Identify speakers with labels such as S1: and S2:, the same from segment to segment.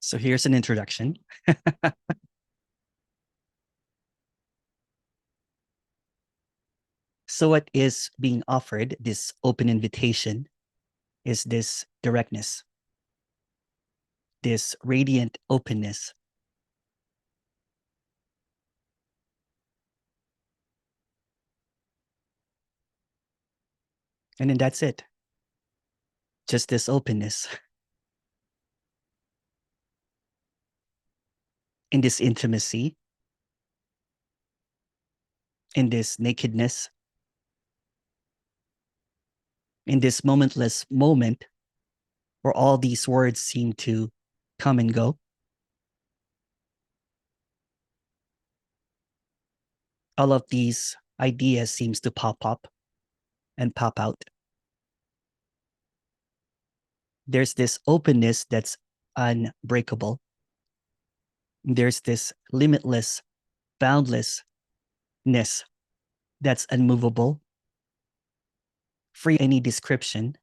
S1: So here's an introduction. So what is being offered, this open invitation, is this directness, this radiant openness. And then that's it. Just this openness. In this intimacy, in this nakedness, in this momentless moment where all these words seem to come and go. All of these ideas seems to pop up and pop out. There's this openness that's unbreakable. There's this limitless, boundlessness that's unmovable, free any description.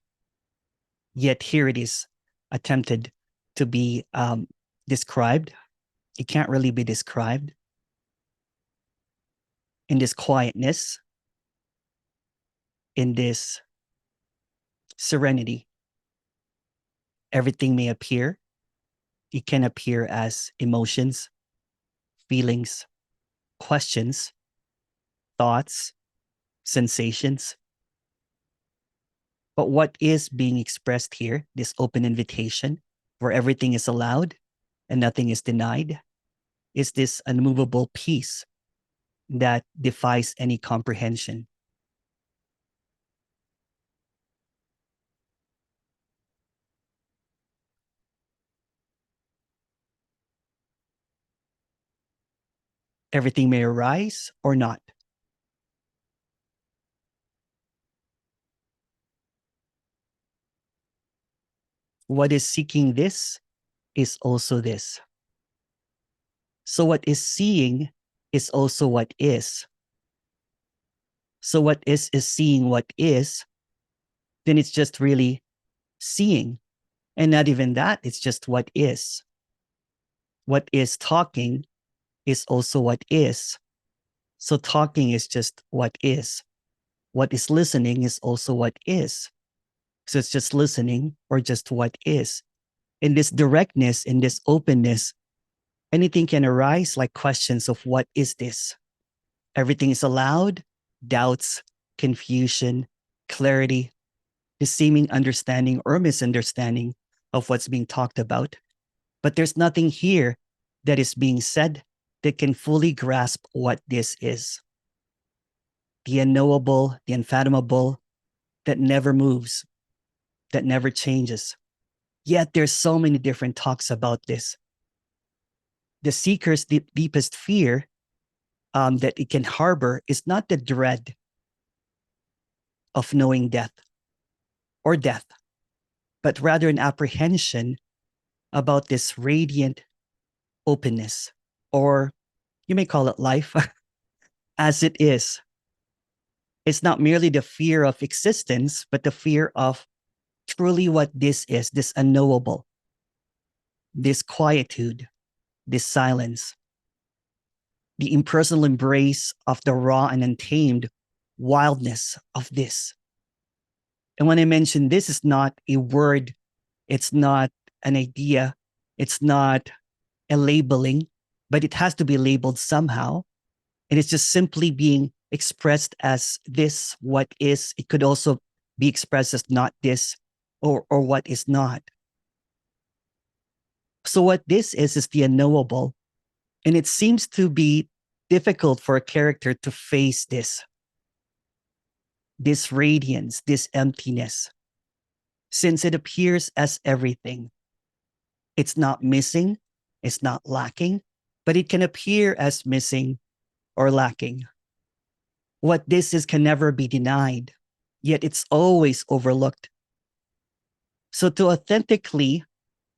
S1: Yet here it is attempted to be described. It can't really be described. In this quietness, in this serenity, everything may appear. It can appear as emotions, feelings, questions, thoughts, sensations. But what is being expressed here, this open invitation, where everything is allowed and nothing is denied, is this unmovable peace that defies any comprehension. Everything may arise or not. What is seeking this is also this. So what is seeing is also what is. So what is seeing what is, then it's just really seeing. And not even that, it's just what is. What is talking is also what is. So talking is just what is. What is listening is also what is. So it's just listening or just what is. In this directness, in this openness, anything can arise like questions of what is this? Everything is allowed, doubts, confusion, clarity, the seeming understanding or misunderstanding of what's being talked about. But there's nothing here that is being said that can fully grasp what this is. The unknowable, the unfathomable, that never moves, that never changes. Yet there's so many different talks about this. The seeker's deepest fear that it can harbor is not the dread of knowing death or death, but rather an apprehension about this radiant openness, or you may call it life, as it is. It's not merely the fear of existence, but the fear of truly what this is, this unknowable, this quietude, this silence, the impersonal embrace of the raw and untamed wildness of this. And when I mention this, is not a word, it's not an idea, it's not a labeling, but it has to be labeled somehow. And it's just simply being expressed as this, what is. It could also be expressed as not this or what is not. So what this is the unknowable. And it seems to be difficult for a character to face this radiance, this emptiness, since it appears as everything. It's not missing, it's not lacking, but it can appear as missing or lacking. What this is can never be denied, yet it's always overlooked. So to authentically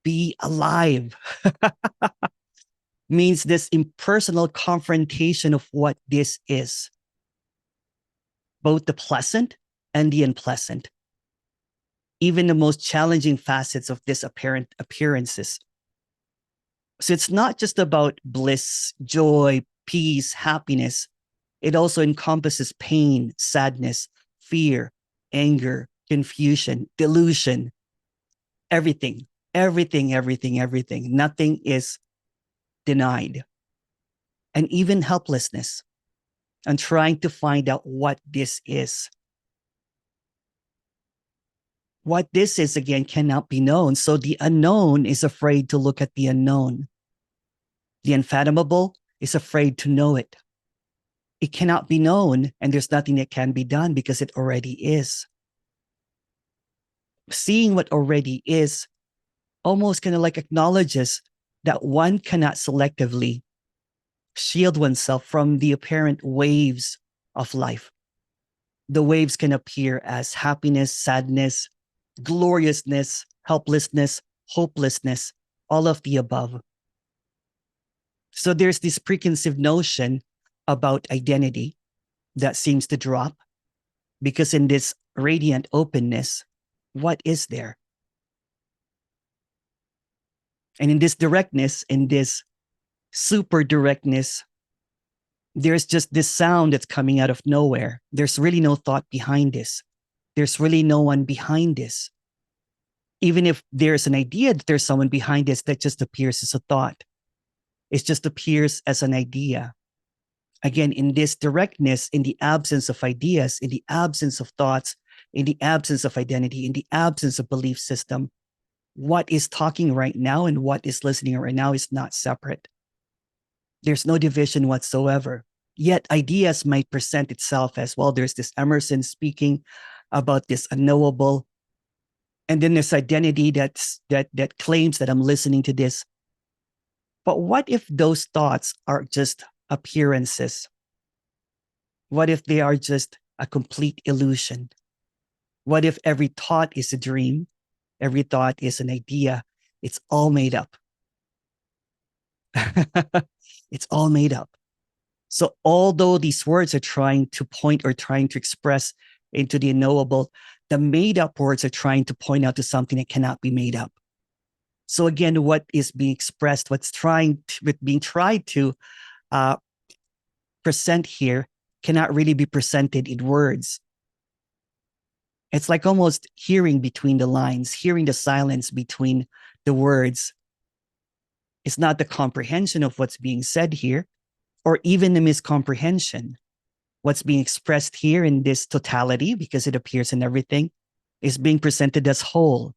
S1: be alive means this impersonal confrontation of what this is, both the pleasant and the unpleasant, even the most challenging facets of this apparent appearances. So it's not just about bliss, joy, peace, happiness. It also encompasses pain, sadness, fear, anger, confusion, delusion, everything, everything. Nothing is denied. And even helplessness and trying to find out what this is. What this is, again, cannot be known. So the unknown is afraid to look at the unknown. The unfathomable is afraid to know it. It cannot be known, and there's nothing that can be done because it already is. Seeing what already is almost kind of like acknowledges that one cannot selectively shield oneself from the apparent waves of life. The waves can appear as happiness, sadness, gloriousness, helplessness, hopelessness, all of the above. So there's this preconceived notion about identity that seems to drop because in this radiant openness, what is there? And in this directness, in this super directness, there's just this sound that's coming out of nowhere. There's really no thought behind this. There's really no one behind this. Even if there's an idea that there's someone behind this, that just appears as a thought. It just appears as an idea. Again, in this directness, in the absence of ideas, in the absence of thoughts, in the absence of identity, in the absence of belief system, what is talking right now and what is listening right now is not separate. There's no division whatsoever. Yet ideas might present itself as, well, there's this Emerson speaking about this unknowable. And then there's identity that claims that I'm listening to this. But what if those thoughts are just appearances? What if they are just a complete illusion? What if every thought is a dream? Every thought is an idea. It's all made up. It's all made up. So although these words are trying to point or trying to express into the unknowable, the made up words are trying to point out to something that cannot be made up. So again, what is being expressed, what's being tried to present here cannot really be presented in words. It's like almost hearing between the lines, hearing the silence between the words. It's not the comprehension of what's being said here, or even the miscomprehension. What's being expressed here in this totality, because it appears in everything, is being presented as whole.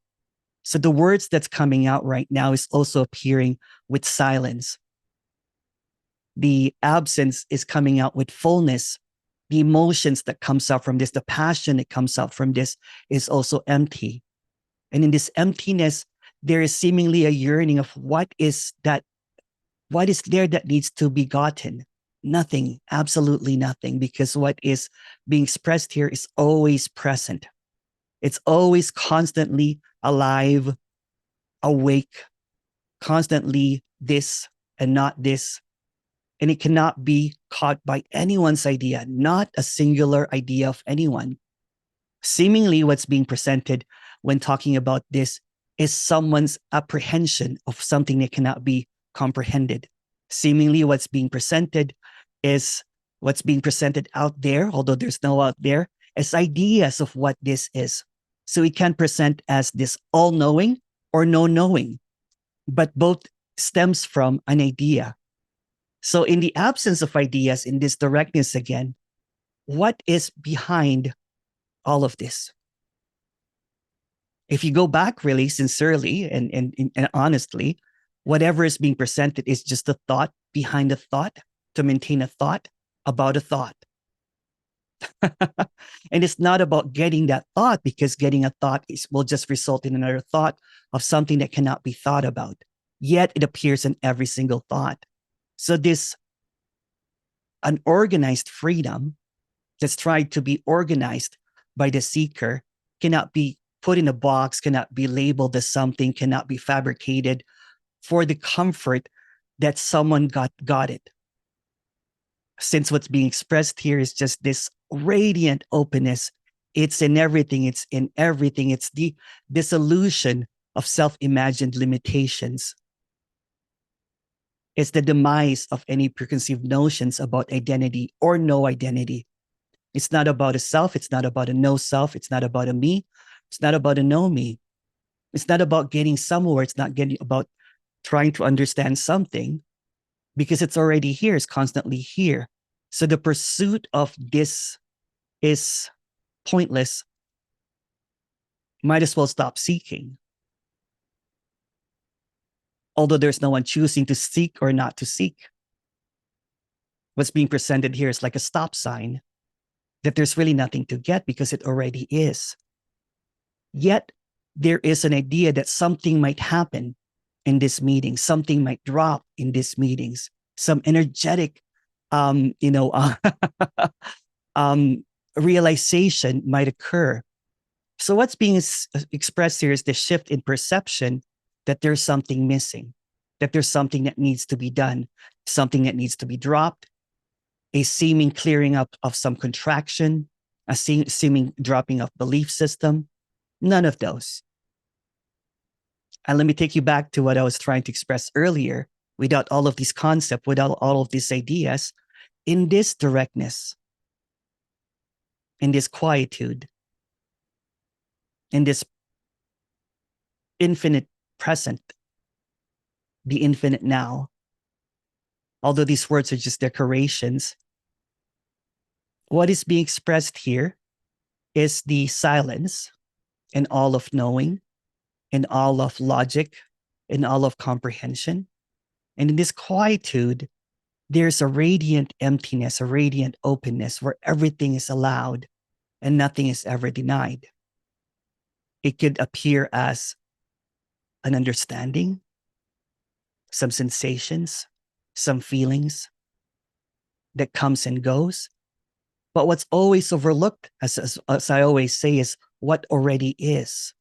S1: So the words that's coming out right now is also appearing with silence. The absence is coming out with fullness. The emotions that comes out from this, the passion that comes out from this is also empty. And in this emptiness, there is seemingly a yearning of what is there that needs to be gotten? Nothing, absolutely nothing, because what is being expressed here is always present. It's always constantly alive, awake, constantly this and not this. And it cannot be caught by anyone's idea, not a singular idea of anyone. Seemingly, what's being presented when talking about this is someone's apprehension of something that cannot be comprehended. Seemingly, what's being presented is what's being presented out there, although there's no out there, as ideas of what this is. So it can present as this all-knowing or no-knowing, but both stems from an idea. So in the absence of ideas, in this directness again, what is behind all of this? If you go back really sincerely and honestly, whatever is being presented is just a thought behind a thought to maintain a thought about a thought. And it's not about getting that thought, because getting a thought will just result in another thought of something that cannot be thought about. Yet it appears in every single thought. So this unorganized freedom that's tried to be organized by the seeker cannot be put in a box, cannot be labeled as something, cannot be fabricated for the comfort that someone got it. Since what's being expressed here is just this radiant openness, it's in everything, it's in everything. It's the dissolution of self-imagined limitations. It's the demise of any preconceived notions about identity or no identity. It's not about a self. It's not about a no self. It's not about a me. It's not about a no me. It's not about getting somewhere. It's not getting about trying to understand something because it's already here. It's constantly here. So the pursuit of this is pointless. Might as well stop seeking. Although there's no one choosing to seek or not to seek. What's being presented here is like a stop sign that there's really nothing to get because it already is. Yet there is an idea that something might happen in this meeting, something might drop in these meetings, some energetic, um, you know, realization might occur. So what's being expressed here is the shift in perception that there's something missing, that there's something that needs to be done, something that needs to be dropped, a seeming clearing up of some contraction, a seeming dropping of belief system. None of those. And let me take you back to what I was trying to express earlier. Without all of these concepts, without all of these ideas, in this directness, in this quietude, in this infinite present, the infinite now, although these words are just decorations, what is being expressed here is the silence in all of knowing, in all of logic, in all of comprehension. And in this quietude, there's a radiant emptiness, a radiant openness where everything is allowed and nothing is ever denied. It could appear as an understanding, some sensations, some feelings that comes and goes. But what's always overlooked, as I always say, is what already is.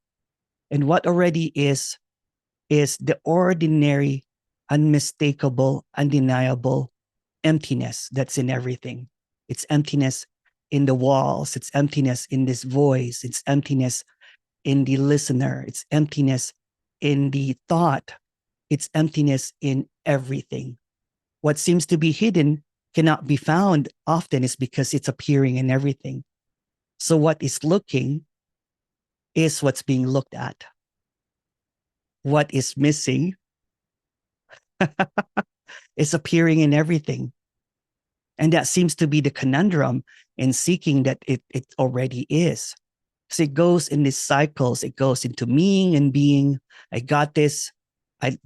S1: And what already is the ordinary, unmistakable, undeniable emptiness that's in everything. It's emptiness in the walls. It's emptiness in this voice. It's emptiness in the listener. It's emptiness in the thought. It's emptiness in everything. What seems to be hidden cannot be found often is because it's appearing in everything. So what is looking is what's being looked at. What is missing is appearing in everything. And that seems to be the conundrum in seeking that it already is. So it goes in these cycles. It goes into meing and being. I got this. I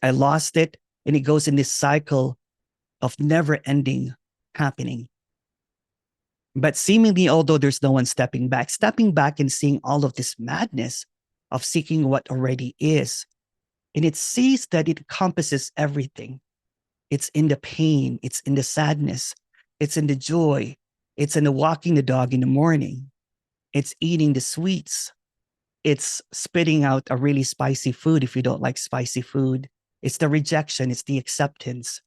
S1: lost it. And it goes in this cycle of never ending happening. But seemingly, although there's no one stepping back and seeing all of this madness of seeking what already is. And it sees that it encompasses everything. It's in the pain. It's in the sadness. It's in the joy. It's in the walking the dog in the morning. It's eating the sweets. It's spitting out a really spicy food if you don't like spicy food. It's the rejection. It's the acceptance.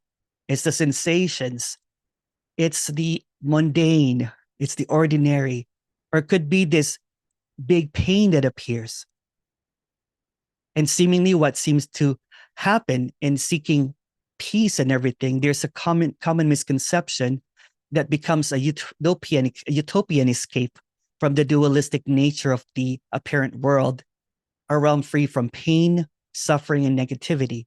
S1: It's the sensations. It's the mundane. It's the ordinary. Or it could be this big pain that appears. And seemingly what seems to happen in seeking peace and everything, there's a common misconception that becomes a utopian escape from the dualistic nature of the apparent world, a realm free from pain, suffering, and negativity.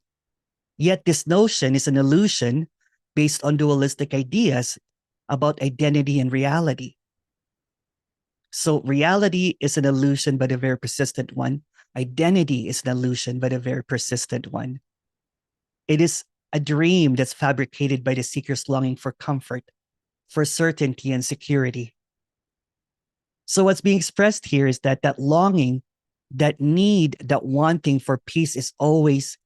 S1: Yet this notion is an illusion based on dualistic ideas about identity and reality. So reality is an illusion, but a very persistent one. Identity is an illusion, but a very persistent one. It is a dream that's fabricated by the seeker's longing for comfort, for certainty and security. So what's being expressed here is that longing, that need, that wanting for peace is always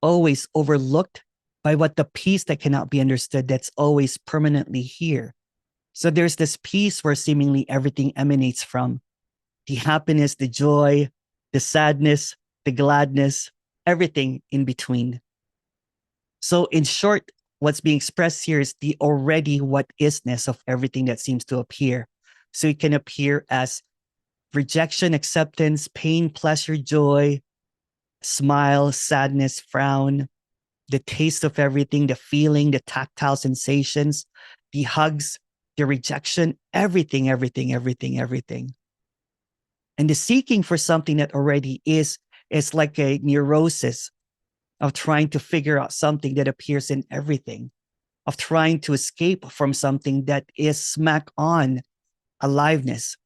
S1: overlooked by what the peace that cannot be understood that's always permanently here. So there's this peace where seemingly everything emanates from. The happiness, the joy, the sadness, the gladness, everything in between. So in short, what's being expressed here is the already what isness of everything that seems to appear. So it can appear as rejection, acceptance, pain, pleasure, joy, smile, sadness, frown, the taste of everything, the feeling, the tactile sensations, the hugs, the rejection, everything, everything, everything, everything. And the seeking for something that already is like a neurosis of trying to figure out something that appears in everything, of trying to escape from something that is smack on aliveness.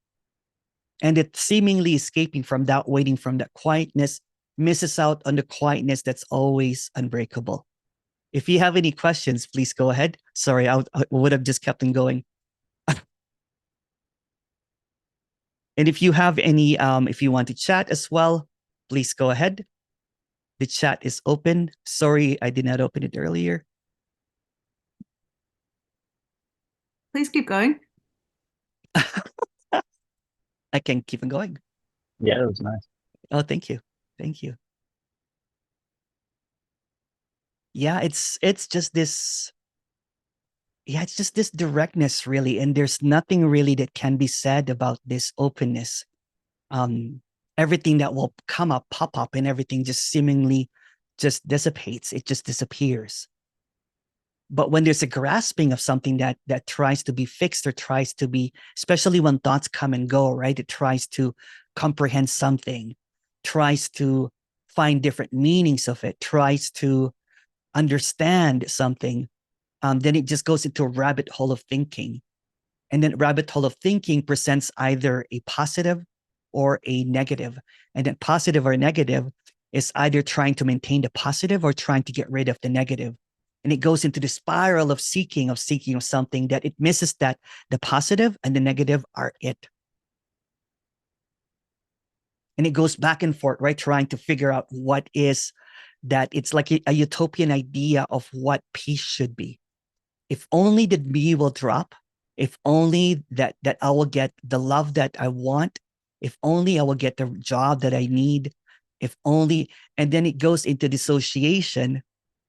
S1: And it seemingly escaping from that, waiting from that quietness, misses out on the quietness that's always unbreakable. If you have any questions, please go ahead. Sorry, I would have just kept on going. And if you have any, if you want to chat as well, please go ahead. The chat is open. Sorry, I did not open it earlier.
S2: Please keep going.
S1: I can keep on going.
S3: Yeah, it was nice.
S1: Oh, thank you. Thank you. Yeah, it's just this, yeah, it's just this directness really. And there's nothing really that can be said about this openness. Everything that will come up, pop up, and everything just seemingly just dissipates. It just disappears. But when there's a grasping of something that tries to be fixed or tries to be, especially when thoughts come and go, right? It tries to comprehend something, tries to find different meanings of it, tries to understand something, then it just goes into a rabbit hole of thinking. And then rabbit hole of thinking presents either a positive or a negative. And then positive or negative is either trying to maintain the positive or trying to get rid of the negative. And it goes into the spiral of seeking of something that it misses that the positive and the negative are it. And it goes back and forth, right? Trying to figure out what is that. It's like a utopian idea of what peace should be. If only the me will drop, if only that I will get the love that I want, if only I will get the job that I need, if only, and then it goes into dissociation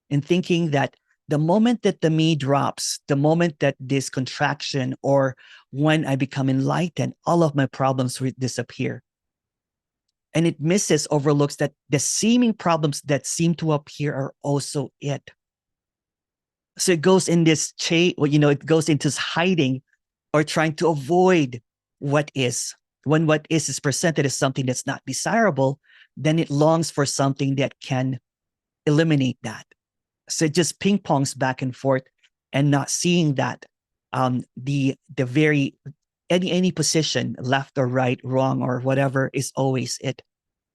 S1: and thinking that the moment that the me drops, the moment that this contraction or when I become enlightened, all of my problems will disappear. And it misses, overlooks that the seeming problems that seem to appear are also it. So it goes in this chain, it goes into hiding or trying to avoid what is. When what is presented as something that's not desirable, then it longs for something that can eliminate that. So it just ping pongs back and forth and not seeing that the very any position, left or right, wrong or whatever, is always it.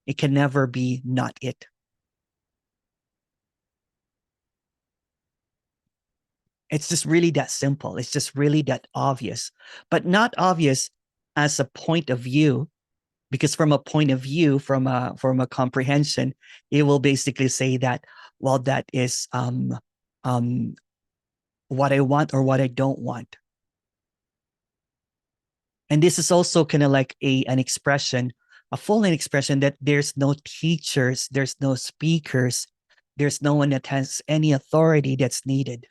S1: It can never be not it. It's just really that simple. It's just really that obvious, but not obvious as a point of view, because from a point of view, from a comprehension, it will basically say that, well, that is what I want or what I don't want. And this is also kind of like an expression, a full-length expression that there's no teachers, there's no speakers, there's no one that has any authority that's needed.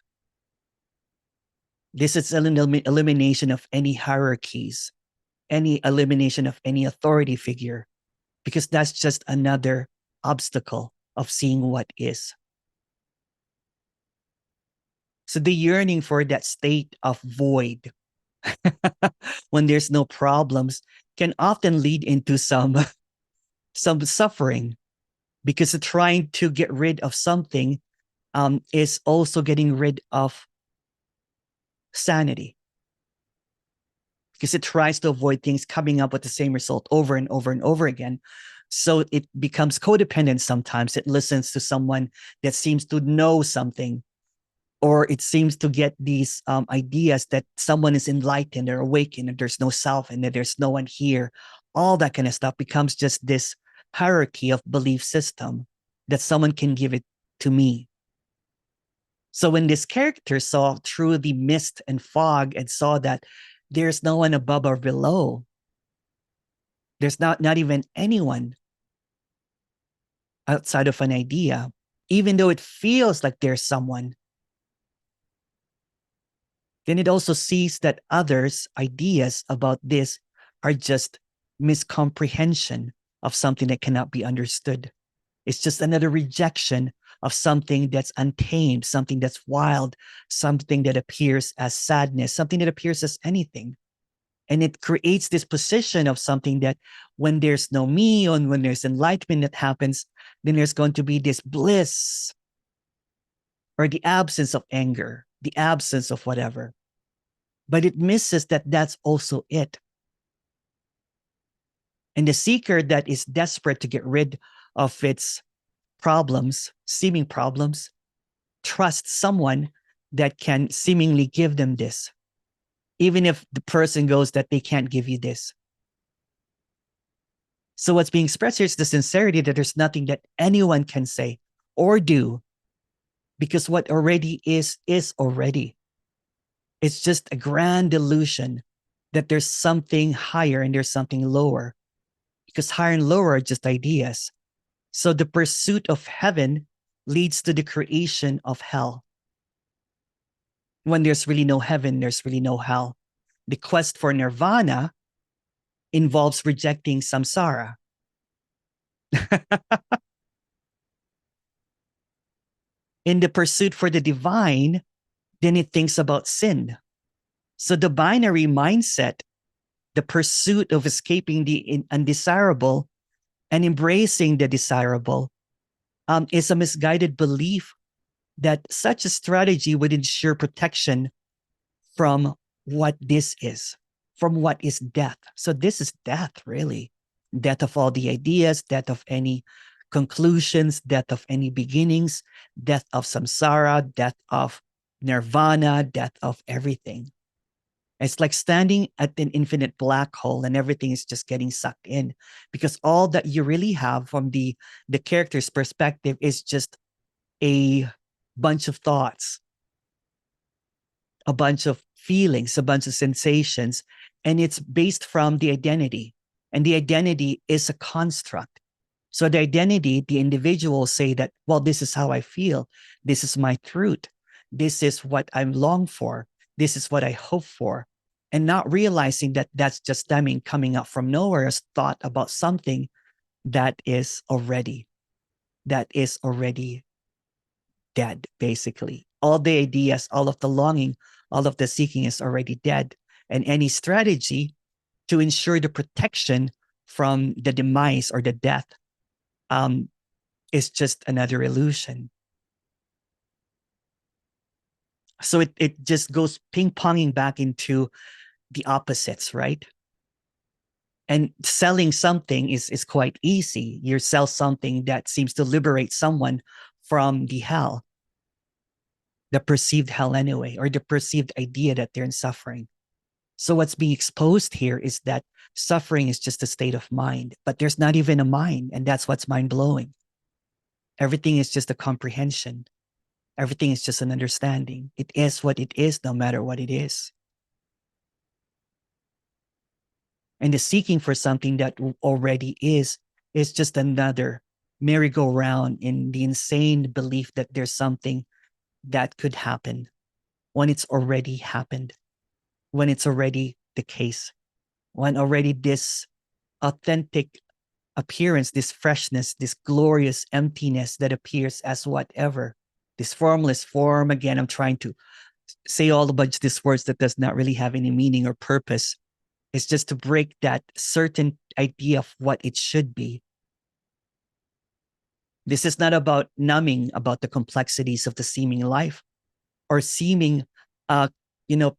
S1: This is an elimination of any hierarchies, any elimination of any authority figure, because that's just another obstacle of seeing what is. So the yearning for that state of void, when there's no problems, can often lead into some suffering, because trying to get rid of something is also getting rid of sanity, because it tries to avoid things coming up with the same result over and over and over again. So it becomes codependent sometimes. It listens to someone that seems to know something, or it seems to get these ideas that someone is enlightened or awakened and there's no self and that there's no one here. All that kind of stuff becomes just this hierarchy of belief system that someone can give it to me. So when this character saw through the mist and fog and saw that there's no one above or below, there's not even anyone outside of an idea, even though it feels like there's someone, then it also sees that others' ideas about this are just miscomprehension of something that cannot be understood. It's just another rejection of something that's untamed, something that's wild, something that appears as sadness, something that appears as anything. And it creates this position of something that when there's no me, and when there's enlightenment that happens, then there's going to be this bliss or the absence of anger, the absence of whatever. But it misses that that's also it. And the seeker that is desperate to get rid of its problems, seeming problems, trusts someone that can seemingly give them this, even if the person goes that they can't give you this. So what's being expressed here is the sincerity that there's nothing that anyone can say or do, because what already is already. It's just a grand illusion that there's something higher and there's something lower, because higher and lower are just ideas. So the pursuit of heaven leads to the creation of hell. When there's really no heaven, there's really no hell. The quest for nirvana involves rejecting samsara. In the pursuit for the divine, then it thinks about sin. So the binary mindset, the pursuit of escaping the undesirable and embracing the desirable, is a misguided belief that such a strategy would ensure protection from what this is, from what is death. So this is death, really. Death of all the ideas, death of any conclusions, death of any beginnings, death of samsara, death of nirvana, death of everything. It's like standing at an infinite black hole and everything is just getting sucked in, because all that you really have from the character's perspective is just a bunch of thoughts, a bunch of feelings, a bunch of sensations, and it's based from the identity. And the identity is a construct. So the identity, the individual say that, well, this is how I feel. This is my truth. This is what I long for. This is what I hope for. And not realizing that that's just stemming, coming up from nowhere as thought about something that is already dead, basically. All the ideas, all of the longing, all of the seeking is already dead. And any strategy to ensure the protection from the demise or the death is just another illusion. So it just goes ping-ponging back into the opposites, right? And selling something is quite easy. You sell something that seems to liberate someone from the hell, the perceived hell anyway, or the perceived idea that they're in suffering. So what's being exposed here is that suffering is just a state of mind, but there's not even a mind, and that's what's mind-blowing. Everything is just a comprehension. Everything is just an understanding. It is what it is, no matter what it is. And the seeking for something that already is just another merry-go-round in the insane belief that there's something that could happen when it's already happened, when it's already the case, when already this authentic appearance, this freshness, this glorious emptiness that appears as whatever, this formless form. Again, I'm trying to say all a bunch of these words that does not really have any meaning or purpose. It's just to break that certain idea of what it should be. This is not about numbing about the complexities of the seeming life or seeming,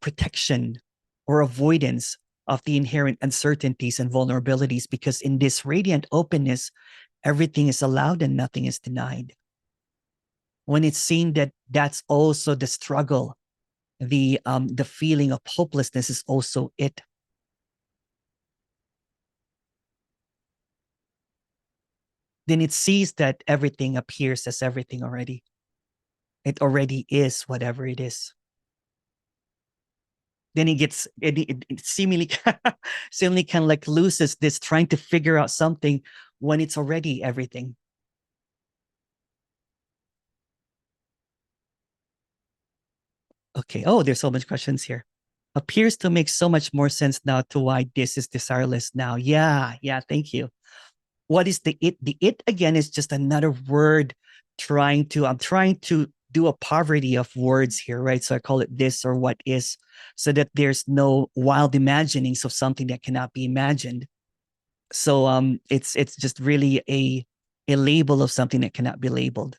S1: protection or avoidance of the inherent uncertainties and vulnerabilities, because in this radiant openness, everything is allowed and nothing is denied. When it's seen that that's also the struggle, the feeling of hopelessness is also it. Then it sees that everything appears as everything already. It already is whatever it is. Then it seemingly seemingly kind of like loses this trying to figure out something when it's already everything. Okay. Oh, there's so much questions here. Appears to make so much more sense now to why this is desireless now. Yeah. Thank you. What is the it? The it again is just another word I'm trying to do a poverty of words here, right? So I call it this or what is, so that there's no wild imaginings of something that cannot be imagined. So it's just really a label of something that cannot be labeled.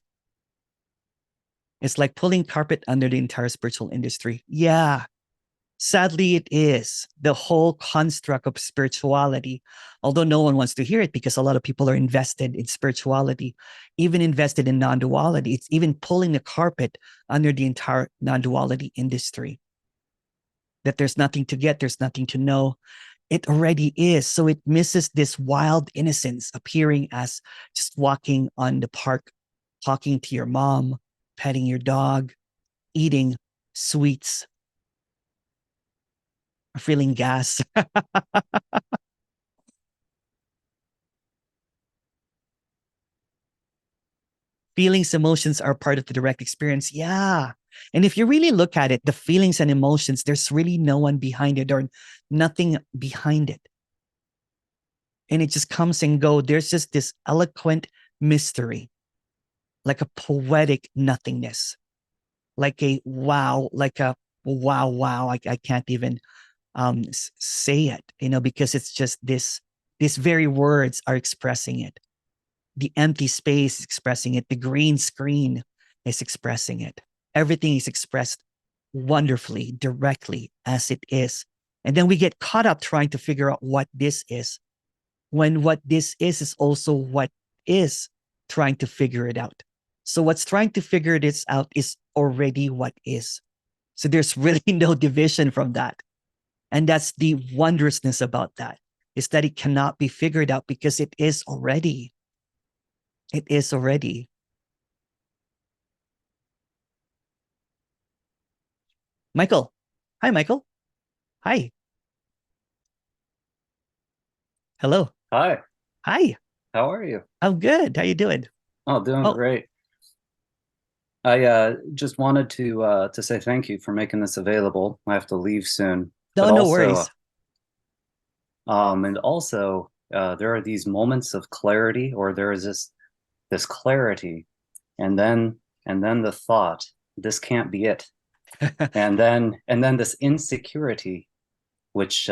S1: It's like pulling carpet under the entire spiritual industry. Yeah, sadly, it is the whole construct of spirituality, although no one wants to hear it because a lot of people are invested in spirituality, even invested in non-duality. It's even pulling the carpet under the entire non-duality industry. That there's nothing to get, there's nothing to know. It already is. So it misses this wild innocence appearing as just walking on the park, talking to your mom, petting your dog, eating sweets, feeling gas. Feelings, emotions are part of the direct experience. Yeah. And if you really look at it, the feelings and emotions, there's really no one behind it or nothing behind it. And it just comes and goes. There's just this eloquent mystery, like a poetic nothingness, like a wow, wow. I can't even say it, because it's just these very words are expressing it. The empty space is expressing it. The green screen is expressing it. Everything is expressed wonderfully, directly as it is. And then we get caught up trying to figure out what this is, when what this is also what is trying to figure it out. So what's trying to figure this out is already what is. So there's really no division from that. And that's the wondrousness about that, is that it cannot be figured out because it is already. It is already. Michael. Hi, Michael. Hi. Hello.
S3: Hi,
S1: Hi.
S3: how are you?
S1: I'm good. How you doing?
S3: Oh, doing
S1: Oh,
S3: great. I just wanted to say thank you for making this available. I have to leave soon, but
S1: no worries.
S3: also there are these moments of clarity, or there is this clarity, and then the thought, this can't be it, and then this insecurity, which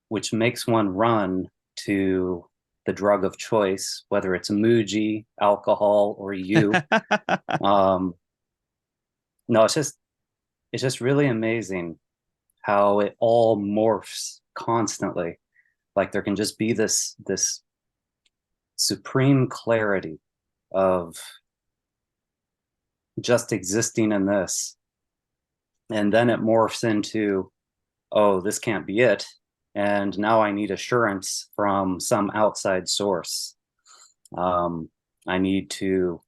S3: which makes one run to the drug of choice, whether it's Muji, alcohol, or you. Um, no, it's just really amazing how it all morphs constantly. Like there can just be this supreme clarity of just existing in this, and then it morphs into, oh, this can't be it, and now I need assurance from some outside source. I need to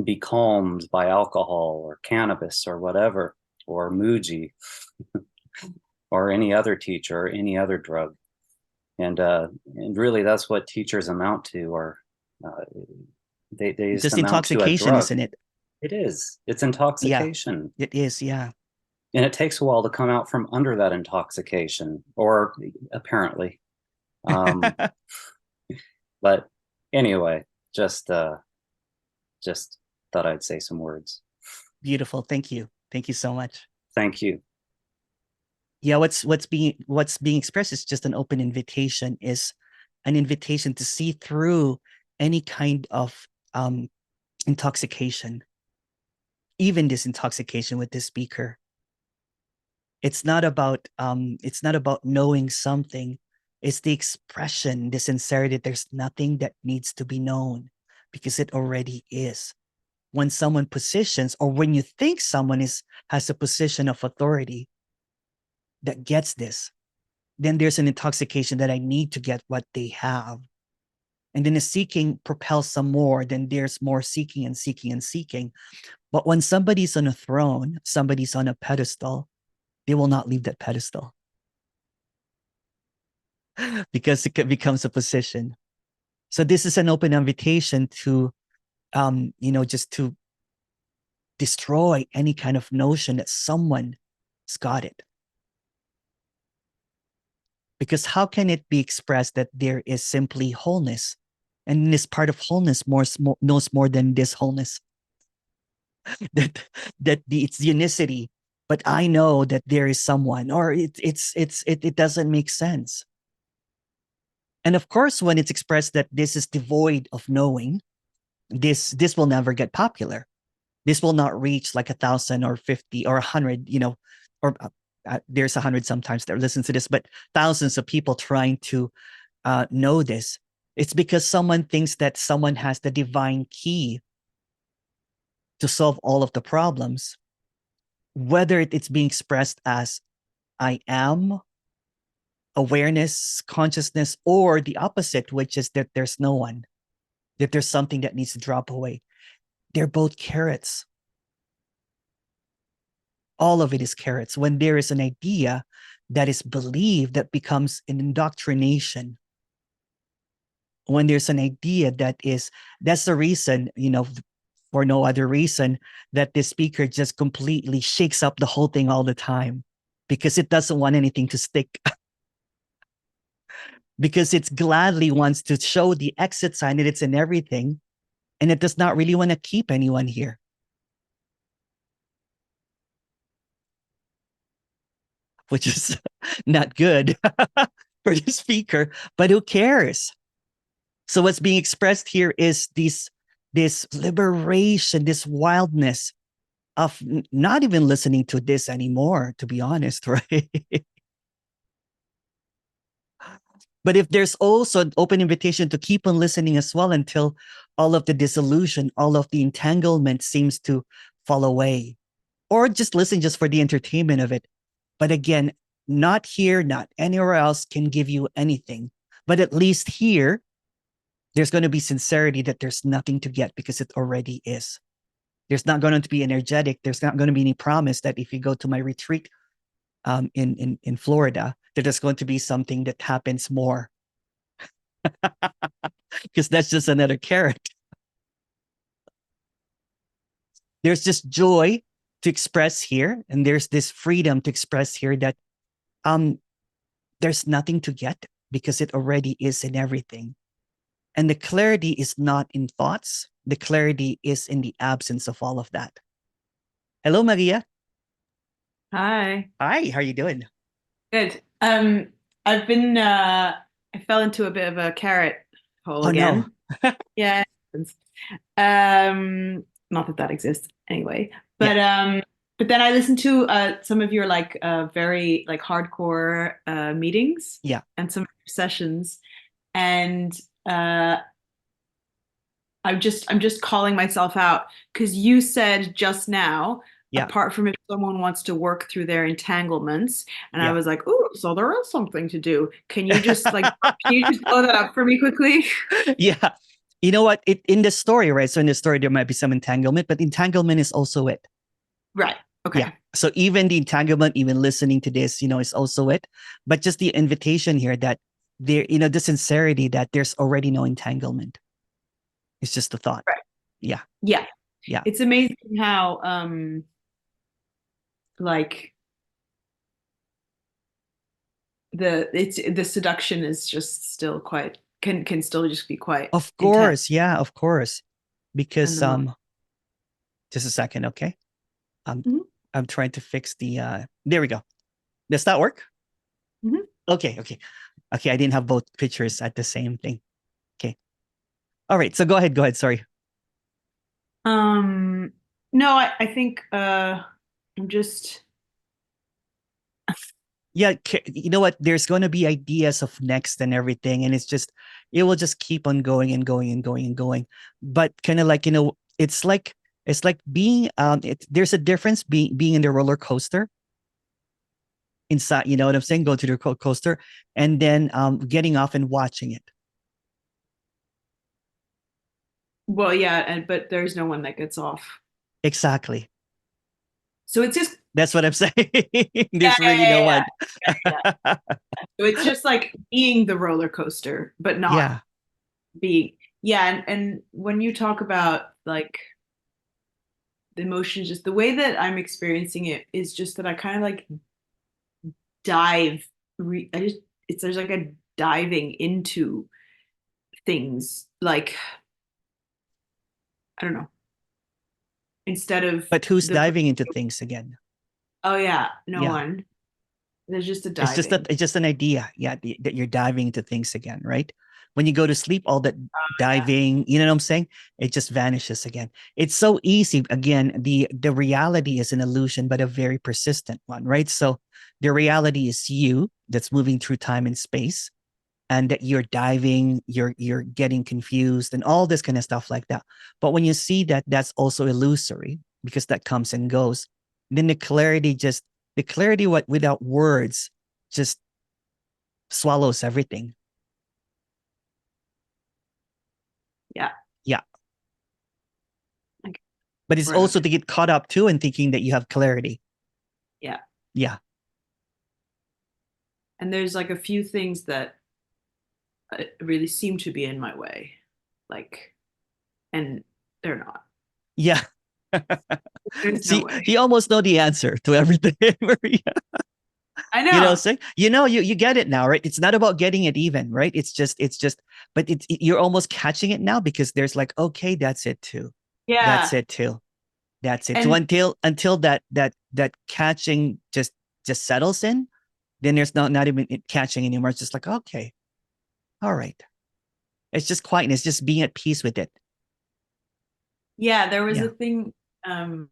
S3: be calmed by alcohol or cannabis or whatever, or Muji, or any other teacher, or any other drug. And really that's what teachers amount to, or uh, they just
S1: Just
S3: amount to a
S1: intoxication,
S3: drug.
S1: isn't it?
S3: It is. It's
S1: Yeah,
S3: intoxication.
S1: it is. Yeah.
S3: And it takes a while to come out from under that intoxication, or apparently. Um, but anyway, just thought I'd say some words.
S1: Beautiful. Thank you. Thank you so much.
S3: Thank you.
S1: Yeah, what's being expressed is just an open invitation, is an invitation to see through any kind of intoxication, even this intoxication with this speaker. It's not about knowing something. It's the expression, the sincerity. There's nothing that needs to be known because it already is. When someone positions, or when you think someone has a position of authority that gets this, then there's an intoxication that I need to get what they have. And then the seeking propels some more. Then there's more seeking and seeking and seeking. But when somebody's on a throne, somebody's on a pedestal, they will not leave that pedestal because it becomes a position. So this is an open invitation to, just to destroy any kind of notion that someone's got it. Because how can it be expressed that there is simply wholeness And this part of wholeness knows more than this wholeness. It's unicity, but I know that there is someone, or it doesn't make sense. And of course, when it's expressed that this is devoid of knowing, this will never get popular. This will not reach like 1,000 or 50 or 100, or there's 100 sometimes that listen to this, but thousands of people trying to know this. It's because someone thinks that someone has the divine key to solve all of the problems, whether it's being expressed as I am, awareness, consciousness, or the opposite, which is that there's no one, that there's something that needs to drop away. They're both carrots. All of it is carrots. When there is an idea that is believed, that becomes an indoctrination. When there's an idea that's the reason, for no other reason, that the speaker just completely shakes up the whole thing all the time, because it doesn't want anything to stick. Because it gladly wants to show the exit sign that it's in everything, and it does not really want to keep anyone here. Which is not good for the speaker, but who cares? So what's being expressed here is this liberation, this wildness of not even listening to this anymore, to be honest, right? But if there's also an open invitation to keep on listening as well until all of the disillusion, all of the entanglement seems to fall away, or just listen just for the entertainment of it. But again, not here, not anywhere else can give you anything. But at least here, there's going to be sincerity that there's nothing to get because it already is. There's not going to be energetic. There's not going to be any promise that if you go to my retreat in Florida, that there's going to be something that happens more. Because that's just another carrot. There's just joy to express here, and there's this freedom to express here that there's nothing to get because it already is in everything. And the clarity is not in thoughts. The clarity is in the absence of all of that. Hello, Maria.
S2: Hi.
S1: Hi, how are you doing?
S2: Good. I've been I fell into a bit of a carrot hole
S1: Oh,
S2: again.
S1: no.
S2: Yeah. It happens. Not that exists anyway. But but then I listened to some of your very hardcore meetings.
S1: Yeah.
S2: And some of your sessions. And I'm just calling myself out because you said just now,
S1: Yeah.
S2: apart from if someone wants to work through their entanglements, and I
S1: Yeah.
S2: was like, oh, so there is something to do. Can you just blow that up for me quickly?
S1: Yeah. You know what? In the story, right? So in the story, there might be some entanglement, but entanglement is also it.
S2: Right. Okay.
S1: Yeah. So even the entanglement, even listening to this, is also it. But just the invitation here that there, the sincerity that there's already no entanglement. It's just a thought.
S2: Right.
S1: Yeah.
S2: Yeah.
S1: Yeah.
S2: It's amazing how the seduction is just still quite can still just be quite
S1: Of
S2: intense.
S1: course. Yeah, of course. Because
S2: And
S1: just a second, okay?
S2: Mhm.
S1: I'm trying to fix the there we go. Does that work?
S2: Mhm.
S1: Okay. I didn't have both pictures at the same thing. Okay. All right. So go ahead. Sorry.
S2: No, I think I'm just
S1: Yeah, you know what? There's going to be ideas of next and everything, and it will just keep on going and going and going and going. But kind of like it's like being there's a difference being in the roller coaster inside. You know what I'm saying? Go to the coaster and then getting off and watching it.
S2: well, yeah, but there's no one that gets off.
S1: Exactly.
S2: So it's just
S1: That's what I'm saying.
S2: yeah,
S1: There's really no one.
S2: yeah. So it's just like being the roller coaster, but not
S1: Yeah.
S2: being and when you talk about like the emotions, just the way that I'm experiencing it is just that I kind of like I just it's there's like a diving into things like, I don't know, instead of
S1: But who's
S2: the,
S1: diving into things again?
S2: oh yeah, no
S1: Yeah.
S2: one. There's just a
S1: It's just that
S2: diving.
S1: it's just an idea, yeah, that you're diving into things again, right? When you go to sleep, all that diving, you know what I'm saying? It just vanishes again. It's so easy. Again, the reality is an illusion, but a very persistent one, right? So the reality is you that's moving through time and space, and that you're diving, you're getting confused, and all this kind of stuff like that. But when you see that that's also illusory because that comes and goes, then the clarity what without words just swallows everything.
S2: Yeah.
S1: Yeah.
S2: Okay.
S1: But it's
S2: Right,
S1: also
S2: okay.
S1: to get caught up too and thinking that you have clarity.
S2: Yeah.
S1: Yeah.
S2: And there's like a few things that really seem to be in my way, like, and they're not.
S1: Yeah.
S2: There's no
S1: See,
S2: way.
S1: you almost know the answer to everything. Maria.
S2: I
S1: You know,
S2: know.
S1: saying, you get it now, right? It's not about getting it even, right? It's just, but you're almost catching it now because there's like, okay, that's it too.
S2: Yeah.
S1: That's it too. That's it. So
S2: And
S1: until that catching just settles in, then there's not even catching anymore. It's just like, okay, all right. It's just quietness, just being at peace with it.
S2: yeah, there was
S1: Yeah.
S2: a thing um,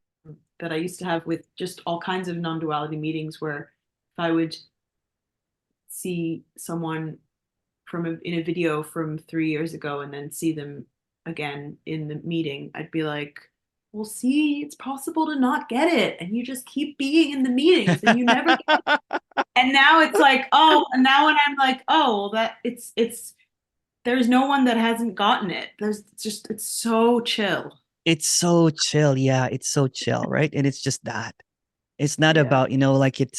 S2: that I used to have with just all kinds of non-duality meetings where if I would see someone in a video from 3 years ago and then see them again in the meeting, I'd be like, well, see, it's possible to not get it. And you just keep being in the meetings and you never get it. And now it's like, oh, and now when I'm like, oh, well, that it's there's no one that hasn't gotten it. It's so chill.
S1: It's so chill. Yeah, it's so chill, right? And it's just that. It's not
S2: Yeah.
S1: about, like it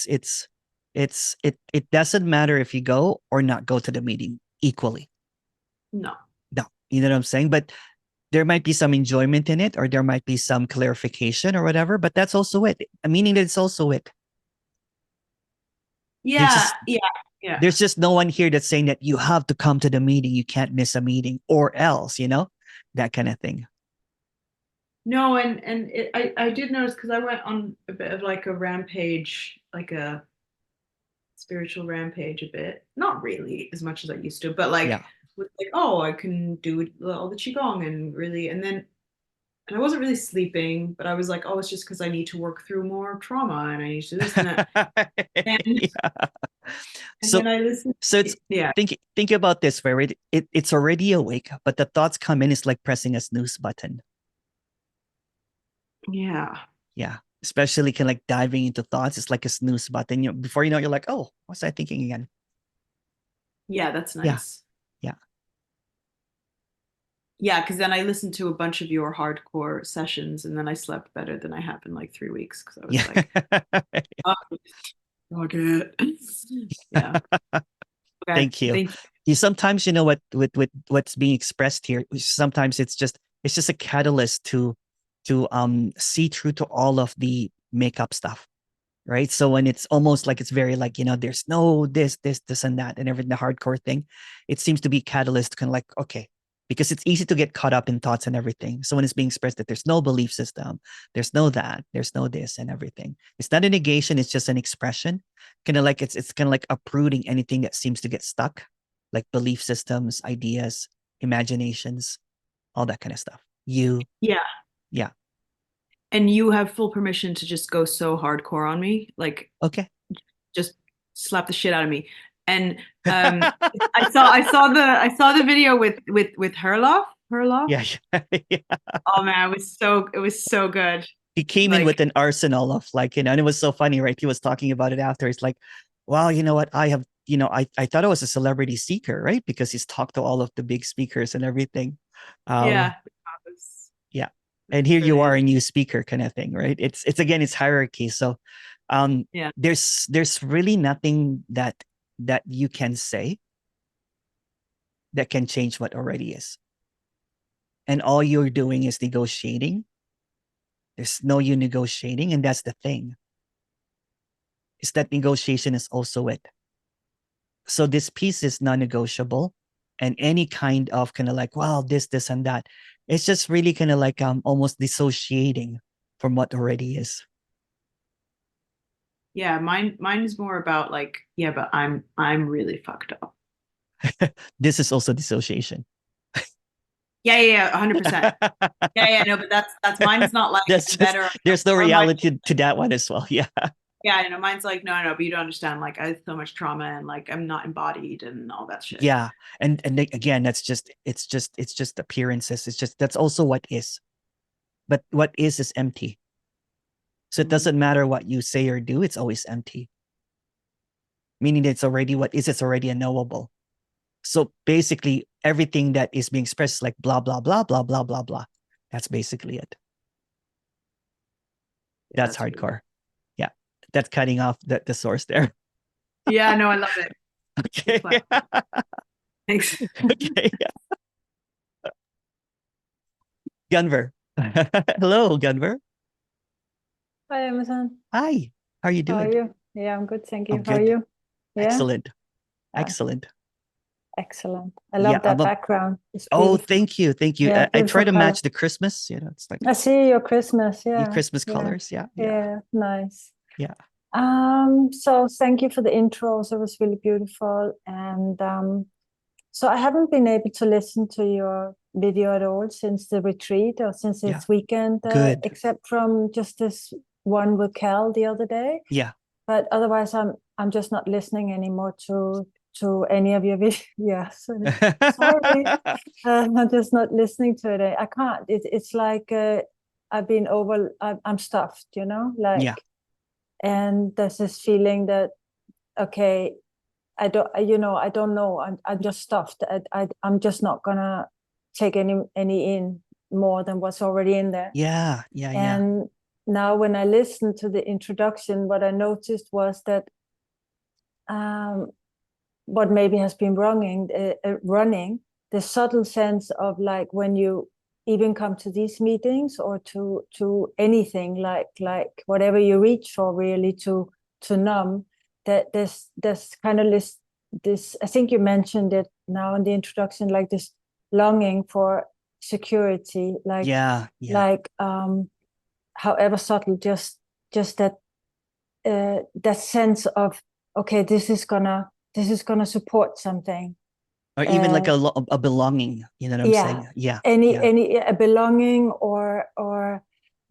S1: doesn't matter if you go or not go to the meeting equally.
S2: No.
S1: No, you know what I'm saying? But there might be some enjoyment in it, or there might be some clarification or whatever, but that's also it. Meaning that it's also it. There's
S2: Yeah,
S1: just
S2: yeah, yeah.
S1: there's just no one here that's saying that you have to come to the meeting, you can't miss a meeting, or else, that kind of thing.
S2: No, I did notice because I went on a bit of like a rampage, like a spiritual rampage a bit. Not really as much as I used to, but like
S1: Yeah.
S2: with like, oh, I can do all the qigong and really, and I wasn't really sleeping, but I was like, oh, it's just because I need to work through more trauma and I need to do this and that. And
S1: Yeah.
S2: and
S1: So
S2: then I listened.
S1: so it's
S2: Yeah,
S1: think about this way, right? It's already awake, but the thoughts come in. It's like pressing a snooze button.
S2: yeah,
S1: Yeah. Especially kind of like diving into thoughts. It's like a snooze button. Before you know it, you're like, oh, what's I thinking again?
S2: yeah. That's
S1: Yeah.
S2: nice.
S1: Yeah.
S2: Yeah, because then I listened to a bunch of your hardcore sessions, and then I slept better than I have in like 3 weeks because I was
S1: Yeah.
S2: like, oh, okay. Yeah. Okay.
S1: Thank you.
S2: Thank you.
S1: Sometimes what's being expressed here. Sometimes it's just a catalyst to see through to all of the makeup stuff, right? So when it's almost like it's very like there's no this and that and everything, the hardcore thing, it seems to be catalyst, kind of like, okay, because it's easy to get caught up in thoughts and everything. So when it's being expressed that there's no belief system, there's no that, there's no this and everything, it's not a negation, it's just an expression. Kind of like it's kind of like uprooting anything that seems to get stuck, like belief systems, ideas, imaginations, all that kind of stuff.
S2: Yeah.
S1: Yeah.
S2: And you have full permission to just go so hardcore on me, like
S1: Okay.
S2: just slap the shit out of me. And I saw the video with Herloff.
S1: Yeah. Yeah.
S2: Oh man, it was so good.
S1: He came in with
S2: Like,
S1: an arsenal of like, and it was so funny, right? He was talking about it after. It's like, wow, you know what? I have, I thought I was a celebrity seeker, right? Because he's talked to all of the big speakers and everything.
S2: yeah,
S1: Yeah. And
S2: it's
S1: here you are,
S2: brilliant.
S1: a new speaker kind of thing, right? It's again, it's hierarchy. So
S2: Yeah,
S1: there's really nothing that you can say that can change what already is. And all you're doing is negotiating. There's no you negotiating, and that's the thing. Is that negotiation is also it. So this piece is non-negotiable. and any kind of kind of like, wow, this and that. It's just really kind of like almost dissociating from what already is.
S2: Yeah, mine is more about like, yeah, but I'm really fucked up.
S1: This is also dissociation.
S2: Yeah, 100%. Yeah, no, but that's mine's not like
S1: That's
S2: it's
S1: just,
S2: better.
S1: there's no
S2: Or
S1: reality to that one as well. Yeah.
S2: yeah, mine's like, no, but you don't understand. Like, I have so much trauma and like I'm not embodied and all that shit.
S1: Yeah. And again, that's just, it's just appearances. It's just, that's also what is. But what is empty. So it doesn't matter what you say or do, it's always empty. Meaning that it's already what is, it's already unknowable. So basically everything that is being expressed is like blah, blah, blah, blah, blah, blah, blah. That's basically it. That's hardcore. Really... Yeah. That's cutting off the source there.
S2: Yeah, no, I love it.
S1: Okay.
S2: Thanks.
S1: Okay. Gunver. Hello, Gunver.
S4: Hi, Emerson.
S1: Hi. How are you doing?
S4: How are you? Yeah, I'm good. Thank you.
S1: I'm
S4: How are
S1: good.
S4: you? Yeah.
S1: Excellent. Excellent.
S4: Excellent. I love that background. It's
S1: oh, thank you. Thank you.
S4: Yeah,
S1: I try to
S4: color.
S1: match the Christmas. You know, it's like
S4: I see your Christmas. Yeah.
S1: Christmas colors. Yeah.
S4: Yeah. Nice.
S1: Yeah.
S4: So thank you for the intros. It was really beautiful. And so I haven't been able to listen to your video at all since the retreat or since this weekend, except from just this one with Cal the other day.
S1: Yeah.
S4: But otherwise, I'm just not listening anymore to any of your videos. Yeah, sorry. I'm just not listening to it. I can't. It's like I've been I'm stuffed, you know, like.
S1: Yeah.
S4: And there's this feeling that, okay, I don't know. I'm just stuffed. I'm just not gonna take any in more than what's already in there.
S1: Yeah.
S4: And now when I listened to the introduction, what I noticed was that what maybe has been running the subtle sense of like when you even come to these meetings or to anything like whatever you reach for really to numb, that there's kind of this I think you mentioned it now in the introduction, like this longing for security, like like however subtle, just that that sense of, okay, this is gonna support something,
S1: or even like a belonging, you know what I'm saying? Yeah.
S4: Any a belonging or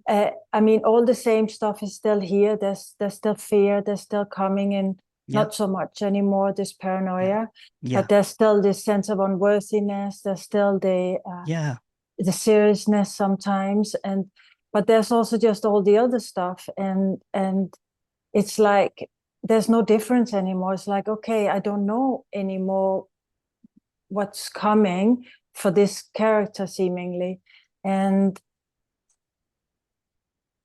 S4: I mean, all the same stuff is still here. There's still fear. There's still coming in. Not so much anymore, this paranoia, but there's still this sense of unworthiness. There's still the seriousness sometimes, but there's also just all the other stuff, and it's like there's no difference anymore. It's like, okay, I don't know anymore what's coming for this character seemingly, and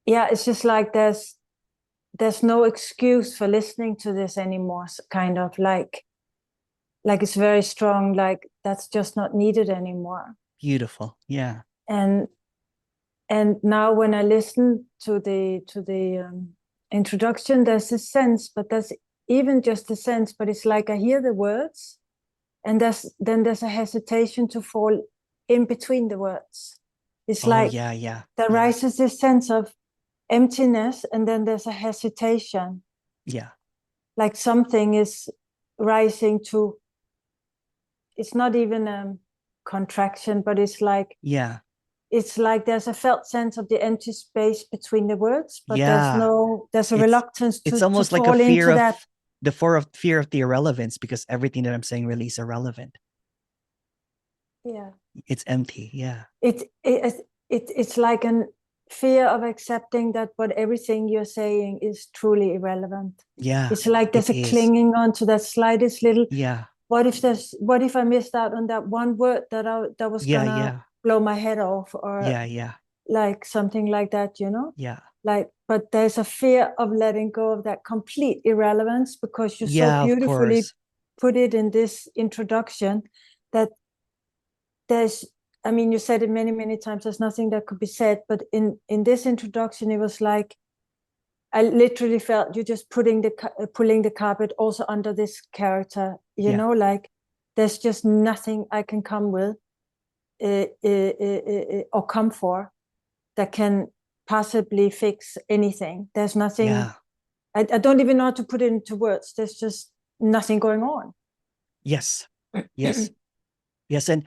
S4: it's just like there's no excuse for listening to this anymore. Kind of like it's very strong, like that's just not needed anymore.
S1: Beautiful. Yeah.
S4: And now when I listen to the introduction, there's a sense, but there's even just a sense, but it's like I hear the words, and then there's a hesitation to fall in between the words. It's like there rises this sense of emptiness, and then there's a hesitation.
S1: Yeah.
S4: Like something is rising to, it's not even a contraction, but it's like, it's like there's a felt sense of the empty space between the words, but there's a reluctance to,
S1: it's almost
S4: to
S1: like
S4: fall
S1: a fear
S4: into
S1: of
S4: that.
S1: The fear of the irrelevance, because everything that I'm saying really is irrelevant.
S4: Yeah.
S1: It's empty. Yeah.
S4: It's like a fear of accepting that what everything you're saying is truly irrelevant.
S1: Yeah.
S4: It's like there's a clinging on to that slightest little.
S1: Yeah.
S4: What if I missed out on that one word that was gonna blow my head off, or like something like that, you know?
S1: Yeah.
S4: Like, but there's a fear of letting go of that complete irrelevance, because you so beautifully put it in this introduction that there's, I mean, you said it many, many times, there's nothing that could be said, but in this introduction, it was like, I literally felt you're just pulling the carpet also under this character, you know, like there's just nothing I can come with or come for that can possibly fix anything. There's nothing.
S1: Yeah.
S4: I don't even know how to put it into words. There's just nothing going on.
S1: Yes. Yes. Yes. And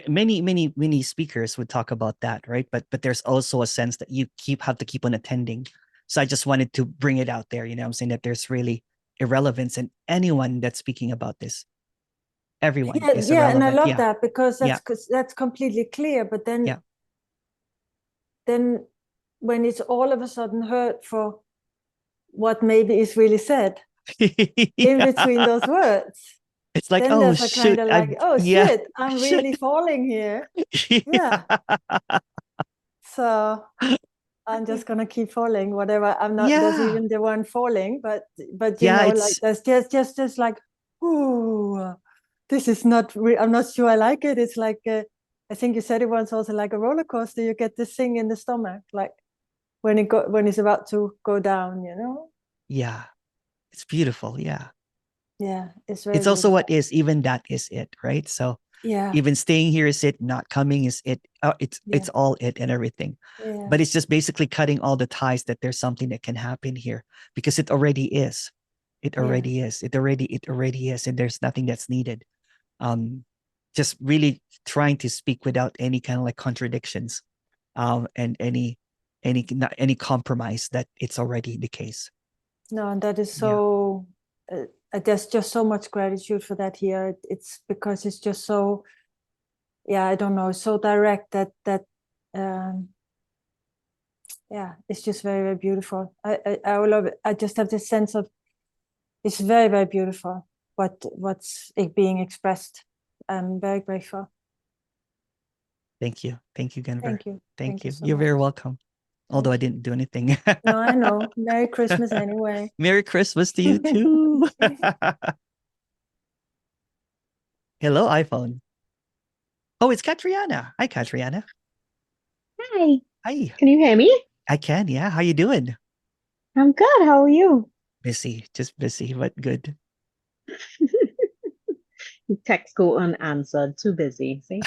S1: many speakers would talk about that, right? But there's also a sense that you have to keep on attending. So I just wanted to bring it out there. I'm saying that there's really irrelevance in anyone that's speaking about this. Everyone is
S4: Yeah,
S1: irrelevant.
S4: and I love that, because
S1: Yeah.
S4: that's completely clear. But then,
S1: Yeah.
S4: then when it's all of a sudden heard for what maybe is really said in between those words,
S1: it's like,
S4: then
S1: oh
S4: there's a
S1: shoot,
S4: kind of like, oh
S1: yeah,
S4: shit, I'm
S1: shit.
S4: really falling here. Yeah. So I'm just gonna keep falling, whatever. I'm not. There's
S1: Yeah.
S4: even the one falling, but
S1: Yeah,
S4: like there's just like, ooh, this is not. I'm not sure I like it. It's like I think you said it once, also like a roller coaster. You get this thing in the stomach, like when it's about to go down.
S1: Yeah, it's beautiful. Yeah,
S4: Yeah, it's very.
S1: it's also
S4: beautiful.
S1: what is. Even that is it, right? So
S4: Yeah.
S1: even staying here is it. Not coming is it. It's all it and everything.
S4: Yeah.
S1: But it's just basically cutting all the ties that there's something that can happen here, because it already is. It already is. It already is, and there's nothing that's needed. Just really trying to speak without any kind of like contradictions, and any compromise, that it's already the case.
S4: No, and that is so. There's just so much gratitude for that here. It's because it's just so. Yeah, I don't know. So direct that. Yeah, it's just very, very beautiful. I love it. I just have this sense of. It's very, very beautiful. What's being expressed. I'm very grateful.
S1: Thank you, Gunvor.
S4: Thank you.
S1: Thank you.
S4: So
S1: You're very
S4: much.
S1: welcome. Although I didn't do anything.
S4: No, I know. Merry Christmas anyway.
S1: Merry Christmas to you too. Hello, iPhone. Oh, it's Katriana. Hi, Katriana.
S5: Hi.
S1: Hi.
S5: Can you hear me?
S1: I can. Yeah. How you doing?
S5: I'm good. How are you?
S1: Busy. Just busy, but good.
S5: Text go unanswered. Too busy. See?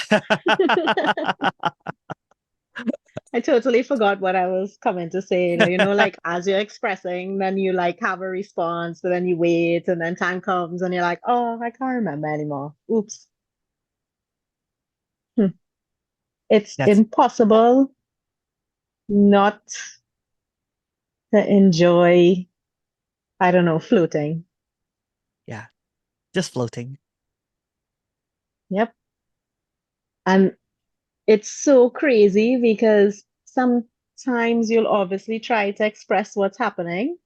S5: I totally forgot what I was coming to say. Like as you're expressing, then you like have a response, but then you wait, and then time comes and you're like, oh, I can't remember anymore. Oops. It's impossible not to enjoy, I don't know, floating.
S1: Yeah. Just floating.
S5: Yep. And it's so crazy because sometimes you'll obviously try to express what's happening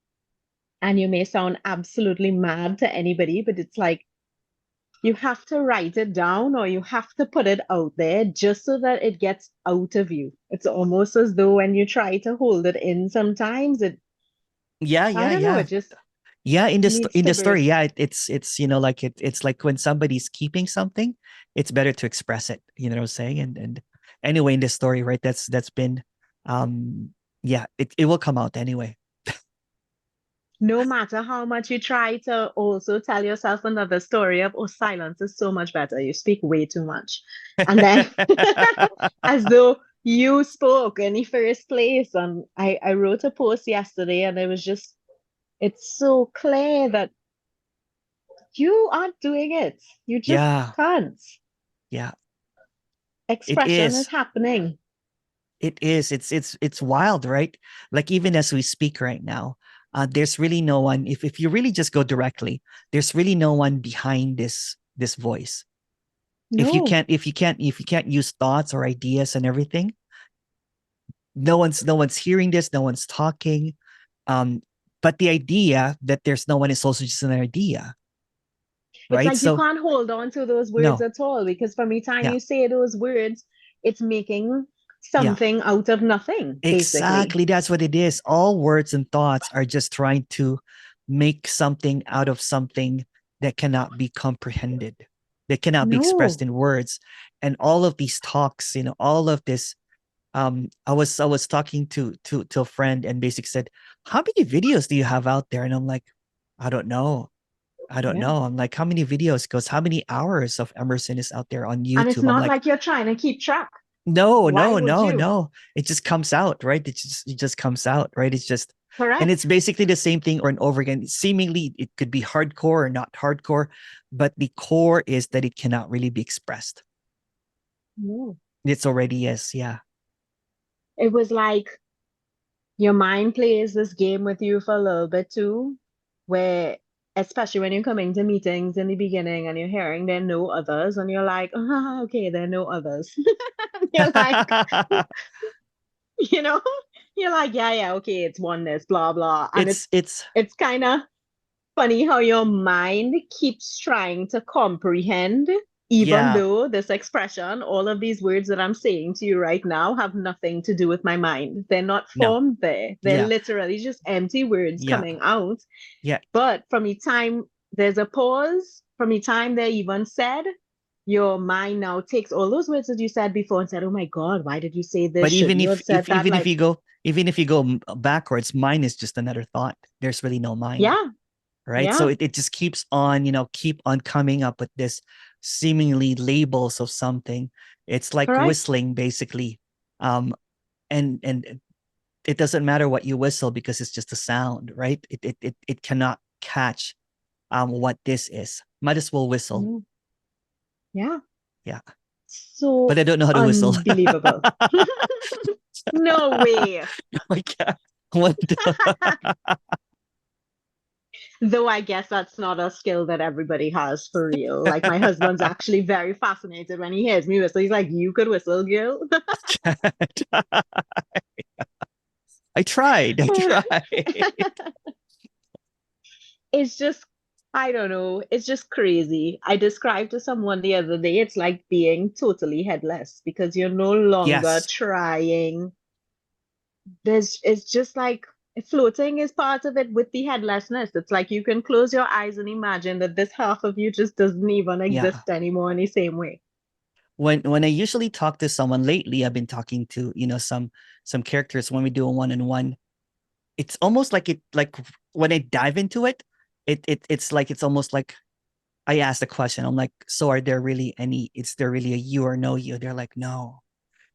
S5: and you may sound absolutely mad to anybody, but it's like you have to write it down or you have to put it out there just so that it gets out of you. It's almost as though when you try to hold it in sometimes I don't know, it just
S1: in the story,
S5: burst.
S1: it's like it's like when somebody's keeping something, it's better to express it. You know what I'm saying? And anyway, in this story, right, that's been it will come out anyway.
S5: No matter how much you try to also tell yourself another story of, oh, silence is so much better. You speak way too much. And then as though you spoke in the first place. And I wrote a post yesterday and it was just, it's so clear that you aren't doing it. You just can't.
S1: Yeah.
S5: Expression is happening.
S1: It is. It's wild, right? Like even as we speak right now, there's really no one. If you really just go directly, there's really no one behind this voice.
S5: No.
S1: If you can't use thoughts or ideas and everything, no one's hearing this. No one's talking. But the idea that there's no one is also just an idea.
S5: It's
S1: right?
S5: like you can't hold on to those words at all, because from the time you say those words, it's making something out of nothing.
S1: Exactly.
S5: Basically.
S1: That's what it is. All words and thoughts are just trying to make something out of something that cannot be comprehended, that cannot be expressed in words. And all of these talks, all of this, I was talking to a friend and basically said, how many videos do you have out there? And I'm like, I don't know. I don't
S5: Yeah.
S1: know. I'm like, how many videos goes, how many hours of Emerson is out there on
S5: And it's
S1: YouTube? I'm
S5: not
S1: like,
S5: like you're trying to keep track.
S1: no,
S5: Why
S1: no,
S5: would
S1: no,
S5: you?
S1: no. It just comes out, right? It just comes out, right? It's just, and
S5: Correct.
S1: it's basically the same thing over and over again. Seemingly, it could be hardcore or not hardcore, but the core is that it cannot really be expressed.
S5: No.
S1: It's already is, yeah.
S5: It was like your mind plays this game with you for a little bit too, where especially when you're coming to meetings in the beginning and you're hearing there are no others, and you're like, oh, okay, there are no others. You're like, you know, you're like, yeah, okay, it's oneness, blah blah. And
S1: it's
S5: it's kind of funny how your mind keeps trying to comprehend, even
S1: yeah,
S5: though this expression, all of these words that I'm saying to you right now, have nothing to do with my mind. They're not
S1: no,
S5: formed there. They're
S1: yeah,
S5: literally just empty words
S1: yeah,
S5: coming out.
S1: yeah.
S5: But from the time there's a pause, from the time they're even said, your mind now takes all those words that you said before and said, oh my God, why did you say this?
S1: But
S5: Should you have said that?
S1: even if
S5: Like,
S1: you go backwards, mine is just another thought. There's really no mind.
S5: yeah,
S1: Right. So
S5: yeah,
S1: it just keeps on, keep on coming up with this seemingly labels of something. It's like
S5: correct.
S1: whistling basically. And it doesn't matter what you whistle because it's just a sound, right? It cannot catch what this is. Might as well whistle.
S5: Mm. Yeah.
S1: Yeah.
S5: So
S1: But I don't know how to whistle.
S5: unbelievable. No way.
S1: Oh my God. What the-
S5: Though I guess that's not a skill that everybody has for real. Like my husband's actually very fascinated when he hears me whistle. He's like, you could whistle, girl.
S1: I tried.
S5: It's just, I don't know. It's just crazy. I described to someone the other day, it's like being totally headless because you're no longer
S1: Yes.
S5: trying. It's just like floating is part of it with the headlessness. It's like you can close your eyes and imagine that this half of you just doesn't even
S1: Yeah.
S5: exist anymore in the same way.
S1: When I usually talk to someone lately, I've been talking to, some characters when we do a one-on-one. It's almost like when I dive into it, it's almost like I ask the question. I'm like, so is there really a you or no you? They're like, no.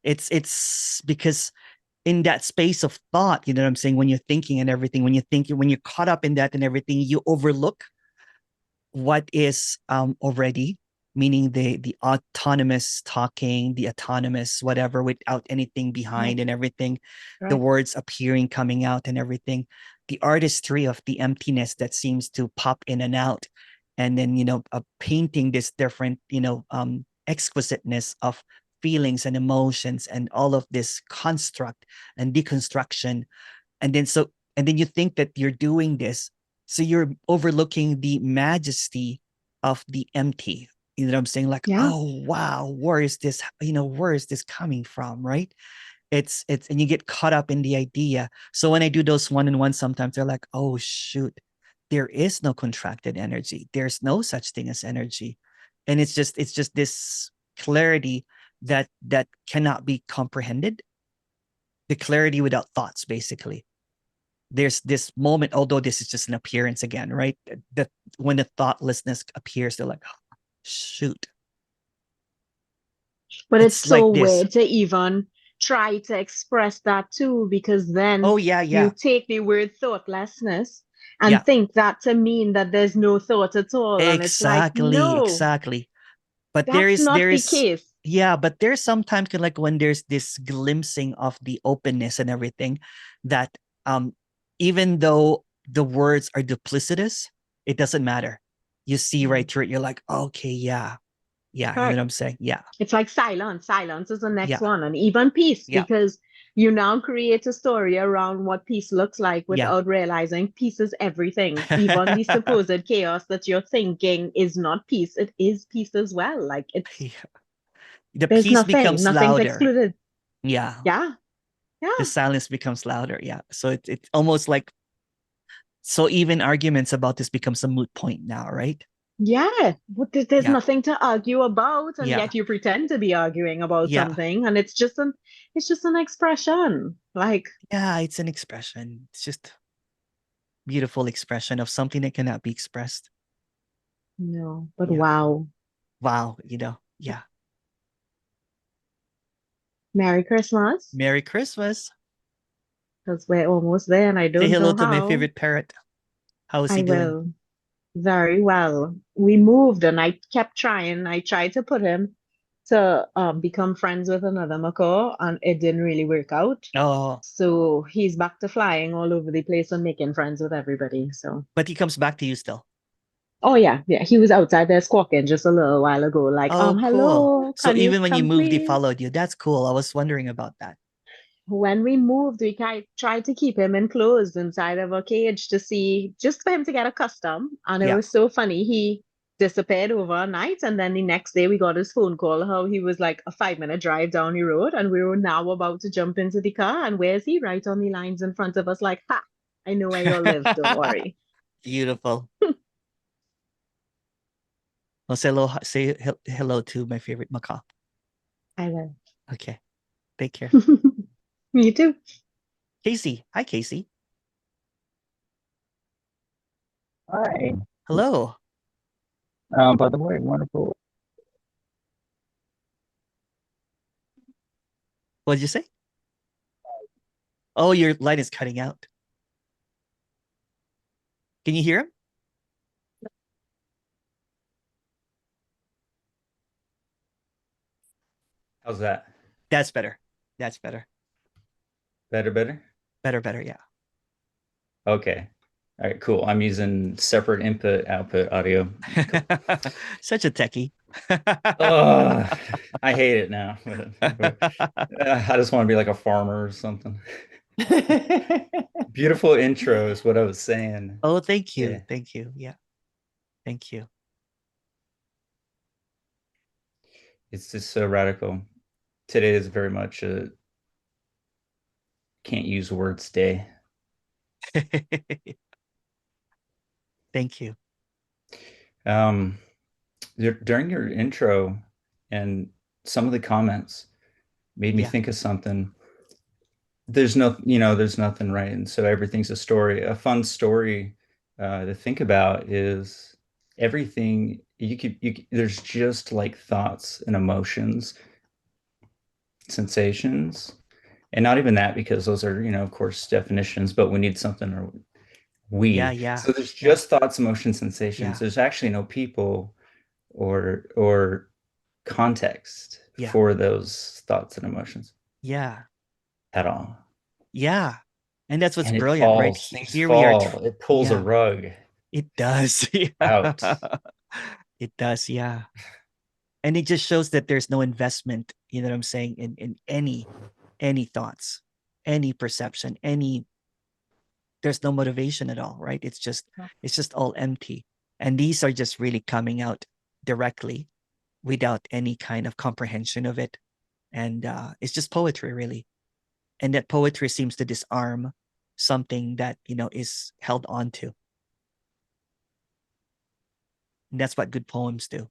S1: It's because in that space of thought, you know what I'm saying? When you're thinking and everything, when you're caught up in that and everything, you overlook what is already, meaning the autonomous talking, the autonomous whatever, without anything behind
S5: Right.
S1: and everything, the
S5: Right.
S1: words appearing, coming out and everything, the artistry of the emptiness that seems to pop in and out, and then painting this different exquisiteness of feelings and emotions and all of this construct and deconstruction. And then you think that you're doing this, so you're overlooking the majesty of the empty. You know what I'm saying? Like,
S5: Yeah.
S1: oh wow, where is this? Where is this coming from? Right? And you get caught up in the idea. So when I do those one-on-one, sometimes they're like, oh shoot, there is no contracted energy. There's no such thing as energy. And it's just this clarity that cannot be comprehended. The clarity without thoughts, basically. There's this moment, although this is just an appearance again, right? That when the thoughtlessness appears, they're like, oh, shoot.
S5: But it's
S1: It's like
S5: so
S1: this.
S5: weird to even try to express that too, because then
S1: Oh yeah,
S5: you
S1: yeah,
S5: take the word thoughtlessness and
S1: yeah.
S5: think that to mean that there's no thought at all. And it's like,
S1: Exactly,
S5: no,
S1: exactly. But
S5: that's not the case.
S1: yeah, but there's sometimes like when there's this glimpsing of the openness and everything, that even though the words are duplicitous, it doesn't matter. You see right through it. You're like, okay, yeah, yeah. You know what
S5: Correct.
S1: I'm saying? Yeah,
S5: It's like silence. Silence is the next
S1: yeah,
S5: one. And even peace,
S1: yeah,
S5: because you now create a story around what peace looks like
S1: yeah.
S5: without realizing peace is everything. Even the supposed chaos that you're thinking is not peace, it is peace as well. Like
S1: Yeah. The
S5: there's
S1: peace
S5: nothing,
S1: becomes
S5: nothing's
S1: louder.
S5: excluded.
S1: Yeah,
S5: Yeah.
S1: the
S5: Yeah.
S1: silence becomes louder. Yeah, so it's almost like, so even arguments about this becomes a moot point now, right?
S5: Yeah. But there's
S1: Yeah,
S5: nothing to argue about, and
S1: yeah,
S5: yet you pretend to be arguing about
S1: yeah,
S5: something, and it's just an expression. Like,
S1: yeah. It's an expression. It's just beautiful expression of something that cannot be expressed.
S5: No, but
S1: Yeah.
S5: wow.
S1: Wow, you know, yeah.
S5: Merry Christmas.
S1: Merry Christmas.
S5: Because we're almost there and I
S1: Say
S5: don't
S1: hello
S5: know
S1: to my
S5: how.
S1: favorite parrot. How is
S5: I
S1: he doing?
S5: will. Very well. We moved and I kept trying. I tried to put him to become friends with another macaw and it didn't really work out.
S1: Oh,
S5: So he's back to flying all over the place and making friends with everybody. So,
S1: but he comes back to you still.
S5: oh yeah, yeah. He was outside there squawking just a little while ago, like,
S1: Oh, cool.
S5: hello,
S1: So
S5: can you
S1: even when you
S5: come
S1: moved, he
S5: please?
S1: followed you. That's cool. I was wondering about that.
S5: When we moved, we tried to keep him enclosed inside of a cage to see, just for him to get accustomed. And it
S1: Yeah.
S5: was so funny. He disappeared overnight, and then the next day we got his phone call how he was like a 5-minute drive down the road, and we were now about to jump into the car. And where's he? Right on the lines in front of us, like, ha! I know where you live. Don't worry.
S1: Beautiful. I'll say hello to my favorite macaw.
S5: I will.
S1: Okay. Take care.
S5: Me too.
S1: Casey. Hi, Casey.
S6: Hi.
S1: Hello.
S6: By the way, wonderful.
S1: What did you say? Oh, your line is cutting out. Can you hear him?
S7: How's that?
S1: That's better. That's better.
S7: Better, better?
S1: Better. Yeah.
S7: Okay. All right, cool. I'm using separate input output audio.
S1: Such a techie.
S7: Oh, I hate it now. I just want to be like a farmer or something. Beautiful intro is what I was saying.
S1: Oh, thank you.
S7: Yeah.
S1: Thank you. Yeah. Thank you.
S7: It's just so radical. Today is very much a can't use words day.
S1: Thank you.
S7: During your intro and some of the comments made me
S1: Yeah.
S7: think of something. There's nothing, right? And so everything's a story. A fun story to think about is everything there's just like thoughts and emotions, sensations, and not even that because those are, of course, definitions, but we need something or
S1: Yeah.
S7: so there's just thoughts, emotions, sensations.
S1: Yeah.
S7: There's actually no people or context
S1: Yeah.
S7: for those thoughts and emotions
S1: Yeah.
S7: at all.
S1: Yeah. And that's what's
S7: And it
S1: brilliant, right?
S7: falls, things
S1: Here we are.
S7: fall. It pulls a
S1: Yeah.
S7: rug
S1: It does.
S7: out.
S1: It does. Yeah. And it just shows that there's no investment, you know what I'm saying, in any thoughts, any perception, there's no motivation at all, right? It's just all empty. And these are just really coming out directly without any kind of comprehension of it. And it's just poetry, really. And that poetry seems to disarm something that, is held on to. And that's what good poems do.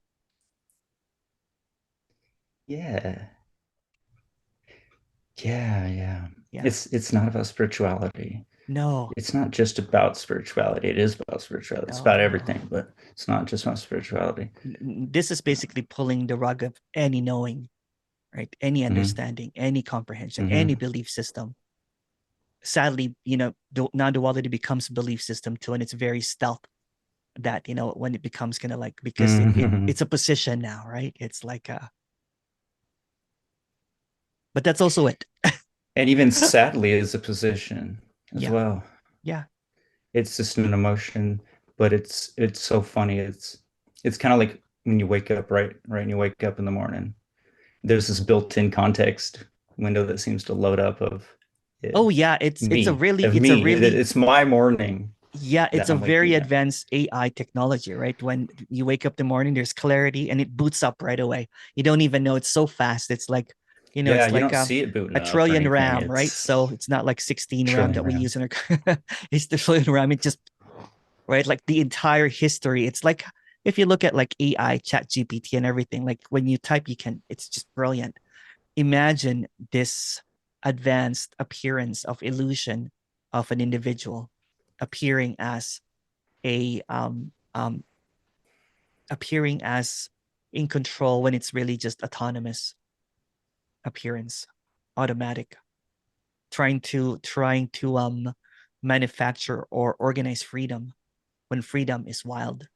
S7: Yeah. Yeah.
S1: Yeah.
S7: It's not about spirituality.
S1: No.
S7: It's not just about spirituality. It is about spirituality. It's about
S1: No.
S7: everything, but it's not just about spirituality.
S1: This is basically pulling the rug of any knowing, right? Any understanding, any comprehension, any belief system. Sadly, non-duality becomes a belief system too, and it's very stealth that, when it becomes kind of like, because it's a position now, right? It's like but that's also it.
S7: And even sadly is a position as well.
S1: Yeah.
S7: It's just an emotion, but it's so funny. It's kind of like when you wake up, right? And you wake up in the morning. There's this built-in context window that seems to load up of
S1: Oh yeah, it's
S7: my morning.
S1: Yeah, it's a very advanced AI technology, right? When you wake up in the morning, there's clarity and it boots up right away. You don't even know, it's so fast. It's like, it's like
S7: you don't see it booting
S1: a
S7: up or
S1: trillion
S7: anything.
S1: RAM, right? So it's not like 16 RAM that we use in our it's the trillion RAM. It just, right? Like the entire history. It's like if you look at like AI, Chat GPT and everything, like when you type, it's just brilliant. Imagine this advanced appearance of illusion of an individual appearing as a appearing as in control when it's really just autonomous appearance, automatic, trying to manufacture or organize freedom when freedom is wild.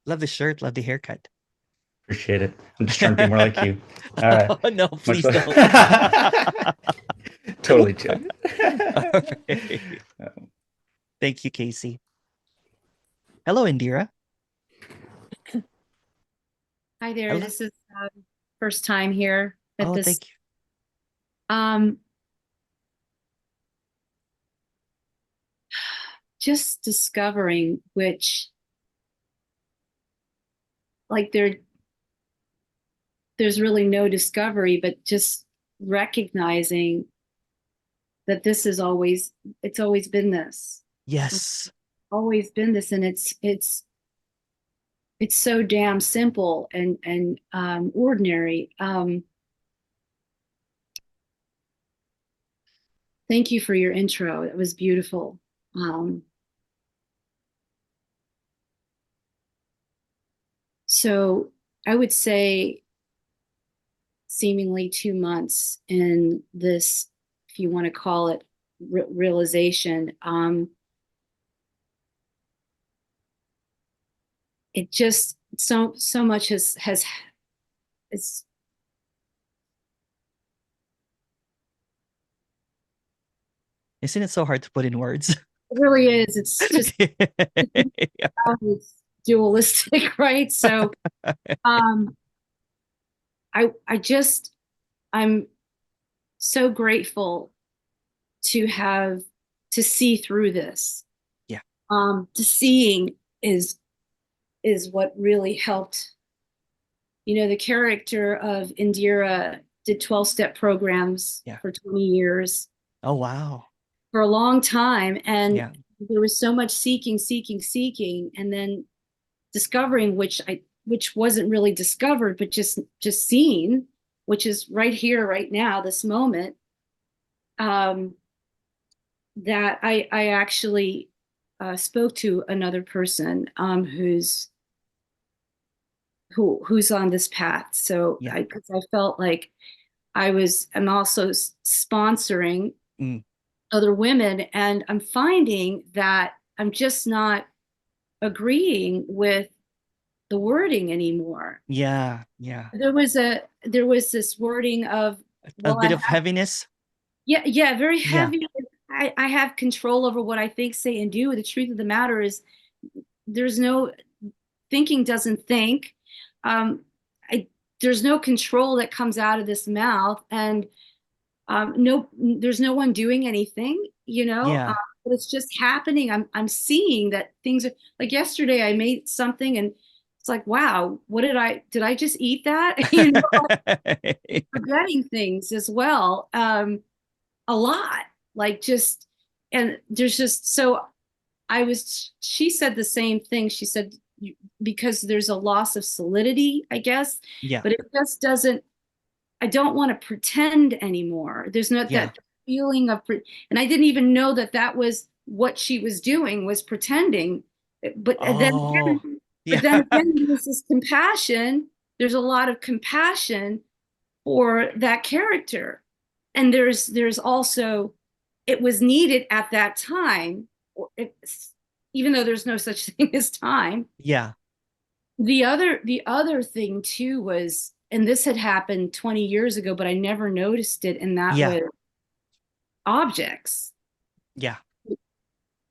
S1: Love the shirt, love the haircut.
S7: Appreciate it. I'm just trying to be more like you.
S1: No, please
S7: much
S1: don't.
S7: Totally chill.
S1: Okay. Thank you, Casey. Hello, Indira.
S8: Hi there.
S1: Hello.
S8: This is first time here at
S1: Oh,
S8: this.
S1: thank you.
S8: Just discovering which, like there's really no discovery, but just recognizing that this is it's always been this.
S1: Yes.
S8: Always been this, and it's so damn simple and ordinary. Thank you for your intro. It was beautiful. So I would say seemingly 2 months in this, if you want to call it realization, it just so much has it's
S1: Isn't it so hard to put in words?
S8: it really is. It's just
S1: Yeah.
S8: it's dualistic, right? So I'm so grateful to see through this.
S1: Yeah.
S8: To seeing is what really helped. You know, the character of Indira did 12-step programs for 20 years.
S1: Oh, wow.
S8: For a long time. And
S1: yeah.
S8: there was so much seeking, and then discovering, which wasn't really discovered, but just seen, which is right here, right now, this moment, that I actually spoke to another person who's on this path. So because I felt like I'm also sponsoring other women, and I'm finding that I'm just not agreeing with the wording anymore.
S1: Yeah.
S8: There was this wording of
S1: a bit of heaviness.
S8: Yeah, very heavy. Yeah. I have control over what I think, say, and do. The truth of the matter is, there's no thinking doesn't think. There's no control that comes out of this mouth, and there's no one doing anything, you know.
S1: Yeah.
S8: But it's just happening. I'm seeing that things are like yesterday. I made something, and it's like, wow, what did I just eat that? You know, forgetting things as well. A lot, like just, and there's just so. She said the same thing. She said, because there's a loss of solidity, I guess.
S1: Yeah.
S8: But it just doesn't. I don't want to pretend anymore. There's not that feeling of, and I didn't even know that was what she was doing, was pretending. But then again, there's this compassion. There's a lot of compassion for that character, and there's also, it was needed at that time. Even though there's no such thing as time.
S1: Yeah.
S8: The other thing too was, and this had happened 20 years ago, but I never noticed it, and that was objects.
S1: Yeah.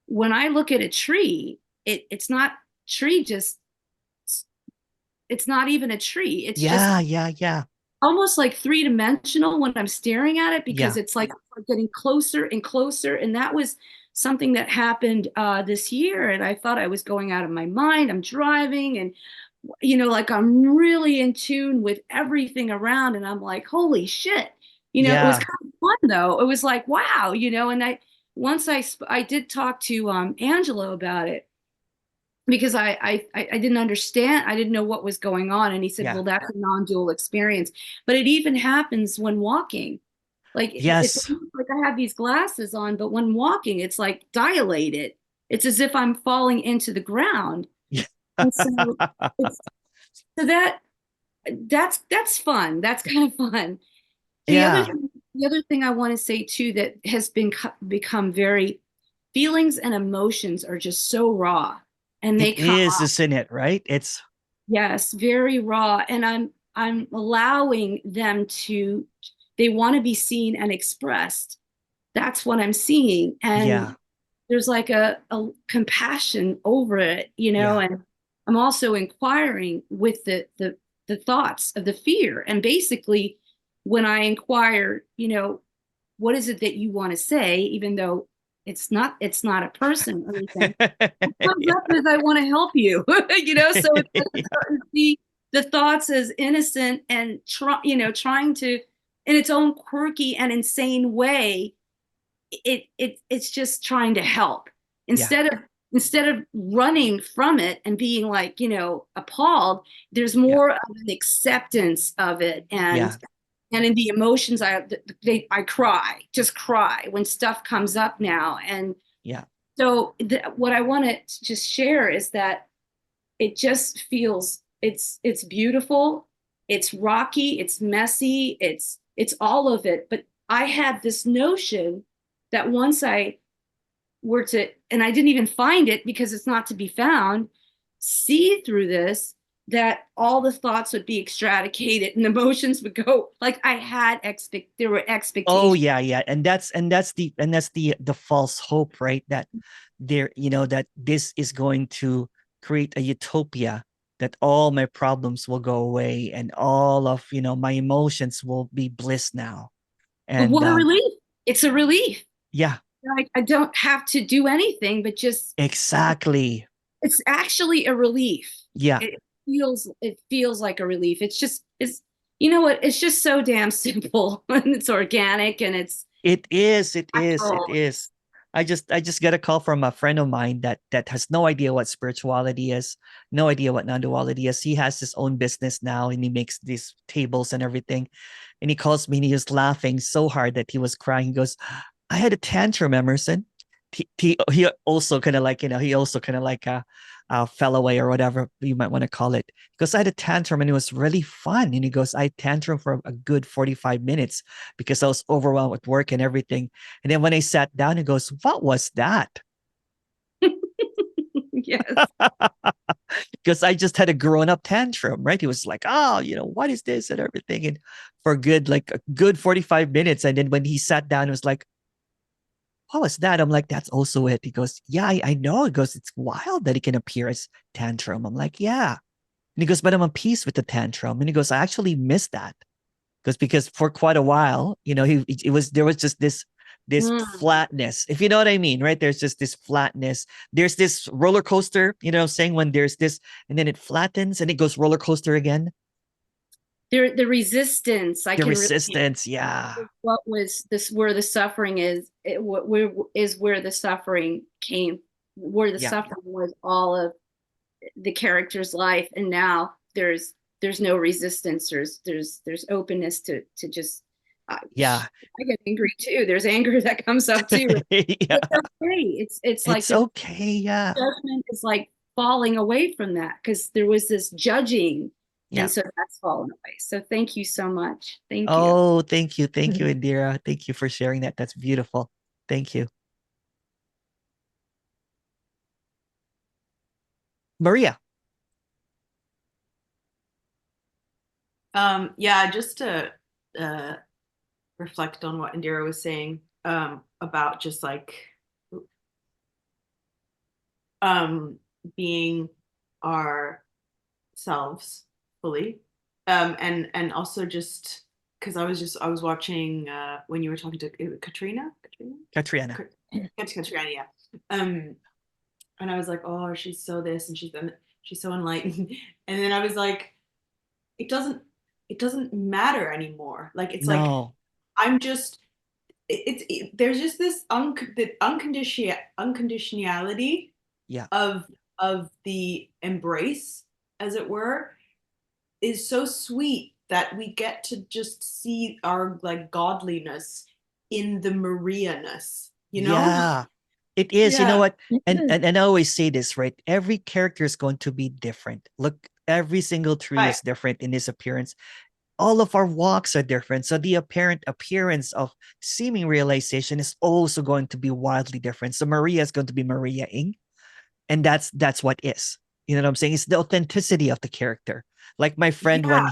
S8: When I look at a tree, it's not tree, just it's not even a tree. It's just almost like three-dimensional when I'm staring at it, because it's like getting closer and closer. And that was something that happened this year, and I thought I was going out of my mind. I'm driving, and you know, like I'm really in tune with everything around, and I'm like, holy shit, you know. It was kind of fun though. It was like, wow, you know. And once I did talk to Angelo about it, because I didn't understand, I didn't know what was going on, and he said,
S1: Yeah.
S8: well, that's a non-dual experience. But it even happens when walking. Like it's
S1: Yes.
S8: almost like I have these glasses on, but when walking, it's like dilated. It's as if I'm falling into the ground. And so, so that's fun. That's kind of fun.
S1: Yeah.
S8: The other thing I want to say too that has become very, feelings and emotions are just so raw, and they
S1: It
S8: come
S1: is,
S8: up.
S1: isn't it? Right? It's
S8: Yes, very raw, and I'm allowing them to. They want to be seen and expressed. That's what I'm seeing, and
S1: yeah.
S8: there's like a compassion over it, you know.
S1: Yeah.
S8: And I'm also inquiring with the thoughts of the fear, and basically when I inquire, you know, what is it that you want to say, even though it's not a person or anything, what comes up is I want to help you. You know, so it's like I'm starting to see the thoughts as innocent and trying to, in its own quirky and insane way, it's just trying to help instead of running from it and being like, you know, appalled. There's more of an acceptance of it, and in the emotions, I cry, just cry when stuff comes up now. And so what I want to just share is that it just feels, it's beautiful, it's rocky, it's messy, it's all of it. But I had this notion that once I were to, and I didn't even find it because it's not to be found, see through this, that all the thoughts would be extradicated and emotions would go, like I had there were expectations.
S1: Oh yeah. And that's the false hope, right? That there, you know, that this is going to create a utopia, that all my problems will go away and all of, you know, my emotions will be bliss now. And
S8: what a relief. It's a relief.
S1: Yeah.
S8: I don't have to do anything, but just
S1: exactly.
S8: It's actually a relief.
S1: Yeah.
S8: It feels like a relief. It's you know what? It's just so damn simple, and it's organic, and
S1: it is. I just got a call from a friend of mine that has no idea what spirituality is, no idea what non-duality is. He has his own business now, and he makes these tables and everything. And he calls me and he was laughing so hard that he was crying. He goes, I had a tantrum, Emerson. He also kind of like, you know, he also kind of like fell away or whatever you might want to call it. Because I had a tantrum and it was really fun. And he goes, I tantrum for a good 45 minutes because I was overwhelmed with work and everything. And then when I sat down, he goes, what was that?
S8: Yes.
S1: Because I just had a grown up tantrum, right? He was like, oh, you know, what is this and everything. And for a good 45 minutes. And then when he sat down, it was like, what was that? I'm like, that's also it. He goes, yeah, I know. He goes, it's wild that it can appear as tantrum. I'm like, yeah. And he goes, but I'm at peace with the tantrum. And he goes, I actually miss that. Because for quite a while, you know, there was just this flatness, if you know what I mean, right? There's just this flatness. There's this roller coaster, you know, saying when there's this, and then it flattens and it goes roller coaster again.
S8: The resistance.
S1: Yeah.
S8: What was this? Where the suffering is? Where the suffering came? Where the suffering was all of the character's life, and now there's no resistance. There's openness to just. I get angry too. There's anger that comes up too. It's okay. It's like
S1: okay. Yeah.
S8: Judgment is like falling away from that because there was this judging. And so that's fallen away. So thank you so much. Thank you.
S1: Oh, thank you. Thank you, Indira. Thank you for sharing that. That's beautiful. Thank you. Maria.
S2: Yeah, just to reflect on what Indira was saying about just like being ourselves fully, and also just because I was watching when you were talking to Katrina,
S1: yeah,
S2: and I was like, oh, she's so this and she's so enlightened, and then I was like, it doesn't matter anymore. Like it's like I'm just there's just this unconditionality
S1: Yeah.
S2: of the embrace, as it were, is so sweet that we get to just see our like godliness in the Maria-ness, you know?
S1: Yeah. It is. You know
S2: Yeah.
S1: what? And I always say this, right? Every character is going to be different. Look, every single tree
S2: Right.
S1: is different in its appearance. All of our walks are different. So the apparent appearance of seeming realization is also going to be wildly different. So Maria is going to be Maria-ing, and that's what is. You know what I'm saying? It's the authenticity of the character. Like my friend,
S2: Yeah.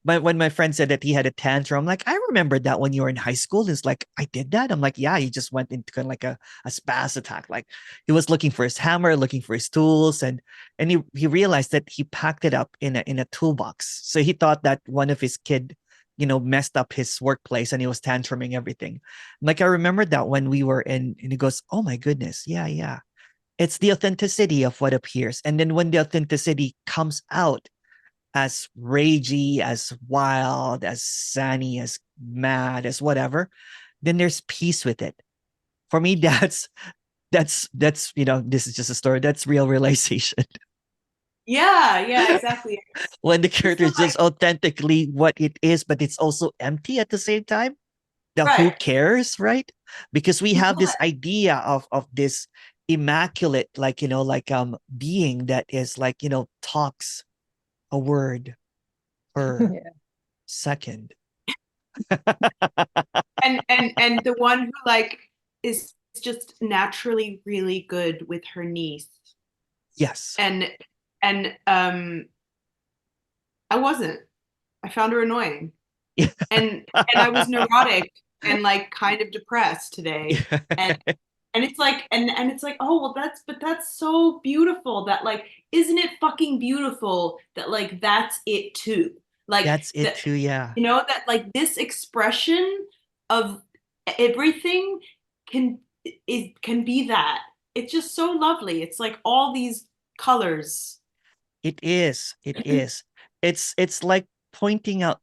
S1: when my friend said that he had a tantrum, I'm like, I remember that when you were in high school. It's like, I did that. I'm like, yeah, he just went into kind of like a spaz attack. Like he was looking for his hammer, looking for his tools, and he realized that he packed it up in a toolbox. So he thought that one of his kid, messed up his workplace and he was tantruming everything. Like I remember that when we were in, and he goes, oh my goodness, yeah, yeah. It's the authenticity of what appears. And then when the authenticity comes out as ragey, as wild, as sunny, as mad, as whatever, then there's peace with it. For me, that's this is just a story. That's real realization.
S2: Yeah, exactly.
S1: When the character is just authentically what it is, but it's also empty at the same time. The who
S2: Right.
S1: cares, right? Because we have this idea of this immaculate, being that is talks a word per second.
S2: And the one who like is just naturally really good with her niece.
S1: Yes.
S2: And I wasn't. I found her annoying. And I was neurotic and like kind of depressed today. And it's like and it's like, oh well, that's so beautiful that like, isn't it fucking beautiful that like that's it too? Like
S1: That's it too, yeah.
S2: You know, that like this expression of everything can be that. It's just so lovely. It's like all these colors.
S1: It is. It is. It's like pointing out,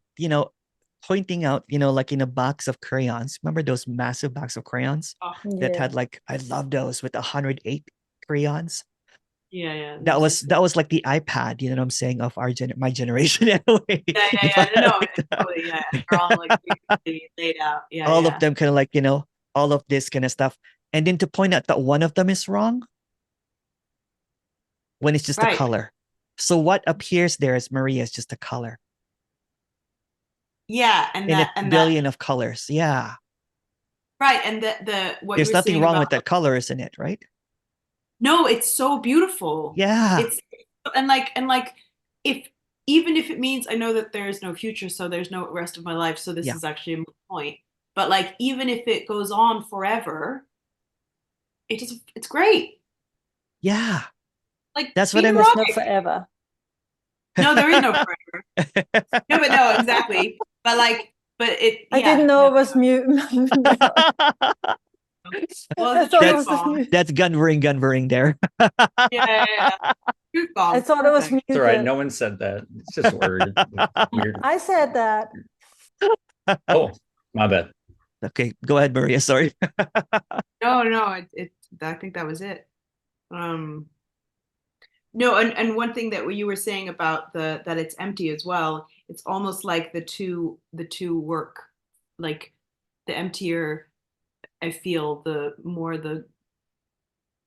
S1: like in a box of crayons. Remember those massive box of crayons that had like, I love those with 108 crayons.
S2: Yeah.
S1: That was like the iPad, you know what I'm saying, of my generation anyway.
S2: Yeah. No, totally, yeah. They're all like beautifully laid out. Yeah.
S1: All of them kind of like, all of this kind of stuff. And then to point out that one of them is wrong when it's just a color. So what appears there as Maria is just a color.
S2: Yeah,
S1: in a billion of colors. Yeah.
S2: Right. And the what
S1: there's
S2: you were
S1: nothing
S2: saying
S1: wrong
S2: about,
S1: with that color, isn't it? Right?
S2: No, it's so beautiful.
S1: Yeah.
S2: It's and like if even if it means I know that there is no future, so there's no rest of my life, so this is actually a moot point. But like even if it goes on forever, it's great.
S1: Yeah.
S2: Like
S1: that's what I'm.
S4: There's no forever.
S2: No, there is no forever. No, but no, exactly. But it.
S4: I didn't know it was mute.
S2: Well,
S1: that's gunvering there.
S2: Yeah.
S4: I thought it was muted.
S7: It's all right. No one said that. It's just weird. Weird.
S4: I said that.
S7: Oh, my bad.
S1: Okay, go ahead, Maria. Sorry.
S2: No. I think that was it. No, and one thing that you were saying about that it's empty as well. It's almost like the two work. Like the emptier I feel, the more the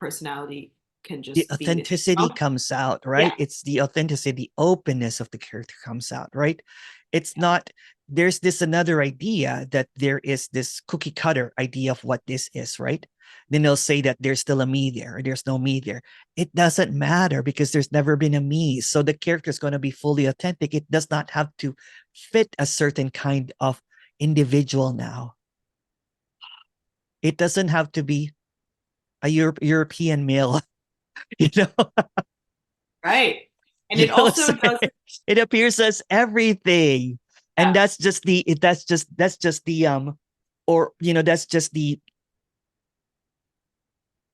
S2: personality can just
S1: the authenticity comes out, right? It's the authenticity, the openness of the character comes out, right? It's not, there's this another idea that there is this cookie cutter idea of what this is, right? Then they'll say that there's still a me there, or there's no me there. It doesn't matter because there's never been a me. So the character is going to be fully authentic. It does not have to fit a certain kind of individual now. It doesn't have to be a European male.
S2: Right. And it also does,
S1: it appears as everything. And that's just the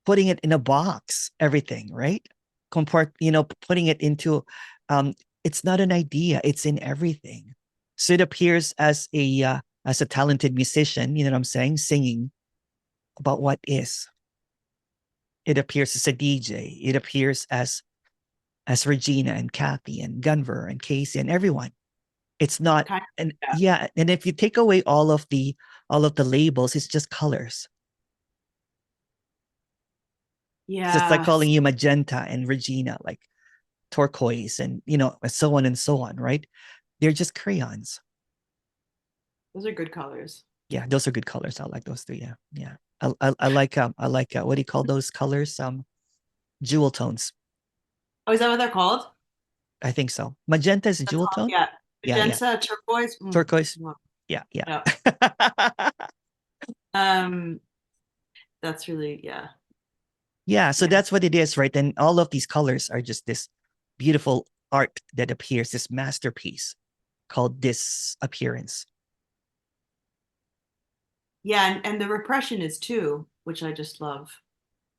S1: putting it in a box, everything, right? Putting it into it's not an idea, it's in everything. So it appears as a as a talented musician, you know what I'm saying, singing about what is. It appears as a DJ. It appears as Regina and Kathy and Gunver and Casey and everyone. It's not, and yeah, and if you take away all of the labels, it's just colors.
S2: Yeah.
S1: It's just like calling you magenta and Regina, like turquoise and, you know, so on and so on, right? They're just crayons.
S2: Those are good colors.
S1: Yeah, those are good colors. I like those too. Yeah, yeah. I like what do you call those colors? Jewel tones.
S2: Oh, is that what they're called?
S1: I think so. Magenta is a jewel tone.
S2: Yeah. Magenta,
S1: Yeah.
S2: turquoise.
S1: Turquoise. Yeah.
S2: That's really,
S1: Yeah, so that's what it is, right? And all of these colors are just this beautiful art that appears, this masterpiece called disappearance.
S2: Yeah, and the repression is too, which I just love.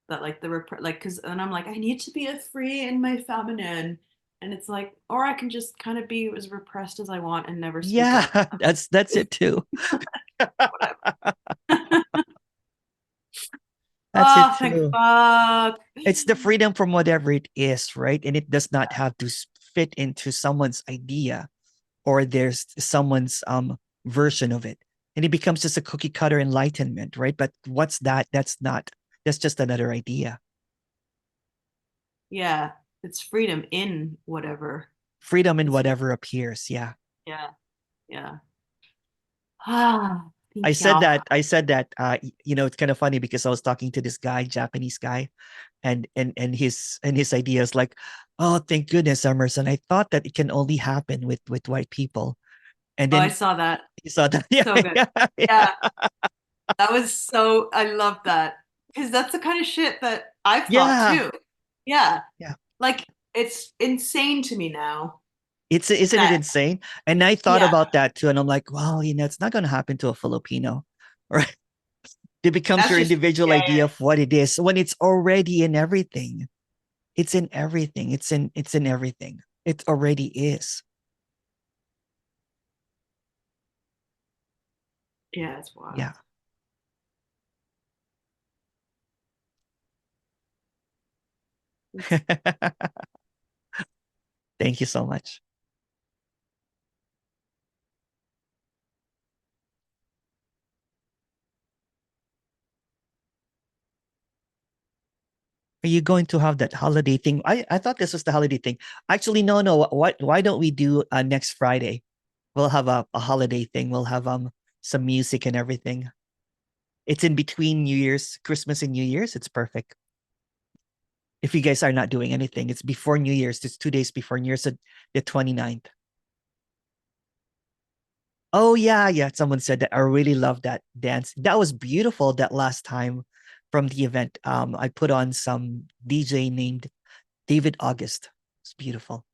S2: That like because and I'm like, I need to be as free in my feminine, and it's like, or I can just kind of be as repressed as I want and never speak up.
S1: that's it too.
S2: Whatever.
S1: That's it
S2: Thank
S1: too.
S2: fuck.
S1: It's the freedom from whatever it is, right? And it does not have to fit into someone's idea or there's someone's version of it. And it becomes just a cookie cutter enlightenment, right? But what's that? That's just another idea.
S2: Yeah, it's freedom in whatever.
S1: Freedom in whatever appears. Yeah.
S2: Yeah.
S1: I said that, you know, it's kind of funny because I was talking to this guy, Japanese guy, and his ideas like, oh, thank goodness, Emerson. I thought that it can only happen with white people. And then
S2: I saw that.
S1: You saw that. Yeah,
S2: so good. Yeah. That was so, I love that. Because that's the kind of shit that I've thought too. Yeah. Like it's insane to me now.
S1: Isn't it insane? And I thought about that too. And I'm like, well, you know, it's not going to happen to a Filipino, right? It becomes your individual idea of what it is when it's already in everything. It's in everything. It's in everything. It already is.
S2: Yeah, it's wild.
S1: Yeah. Thank you so much. Are you going to have that holiday thing? I thought this was the holiday thing. Actually, no. Why don't we do next Friday? We'll have a holiday thing. We'll have some music and everything. It's in between New Year's, Christmas and New Year's. It's perfect. If you guys are not doing anything, it's before New Year's. It's 2 days before New Year's, so the 29th. Oh yeah. Someone said that. I really love that dance. That was beautiful that last time from the event. I put on some DJ named David August. It's beautiful.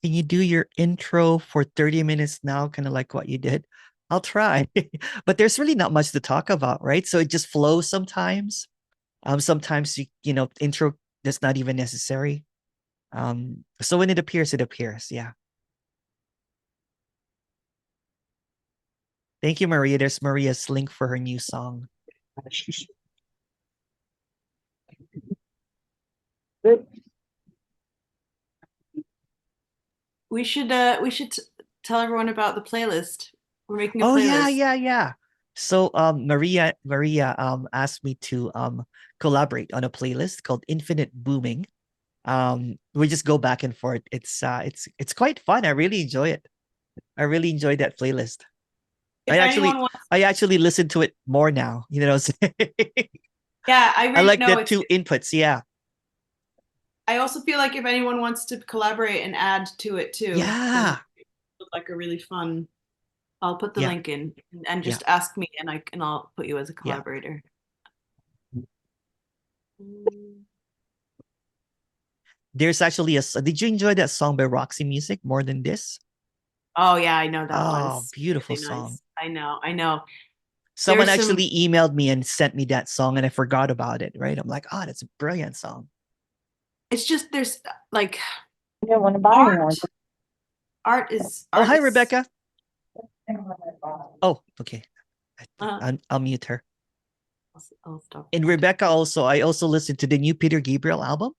S1: Can you do your intro for 30 minutes now? Kind of like what you did. I'll try. But there's really not much to talk about, right? So it just flows sometimes. Sometimes you know, intro that's not even necessary. So when it appears, it appears. Yeah. Thank you, Maria. There's Maria's link for her new song.
S2: We should tell everyone about the playlist. We're making a playlist.
S1: Yeah. So Maria asked me to collaborate on a playlist called Infinite Booming. We just go back and forth. It's quite fun. I really enjoy it. I really enjoy that playlist. I actually listen to it more now. You know what I'm saying?
S2: Yeah, I
S1: like the two inputs. Yeah.
S2: I also feel like if anyone wants to collaborate and add to it too, like a really fun. I'll put the link in and just ask me, and I'll put you as a collaborator.
S1: There's actually did you enjoy that song by Roxy Music, More Than This?
S2: Oh yeah, I know that one.
S1: Oh,
S2: It's
S1: beautiful
S2: really
S1: song.
S2: nice. I know.
S1: Someone
S2: There's some.
S1: actually emailed me and sent me that song, and I forgot about it, right? I'm like, oh, that's a brilliant song.
S2: It's just there's like
S5: I don't want to buy one.
S2: art is.
S1: Oh, hi,
S2: is-
S1: Rebecca. Oh, okay.
S2: Uh,
S1: I'll mute her.
S2: I'll stop.
S1: And Rebecca also, I also listened to the new Peter Gabriel album.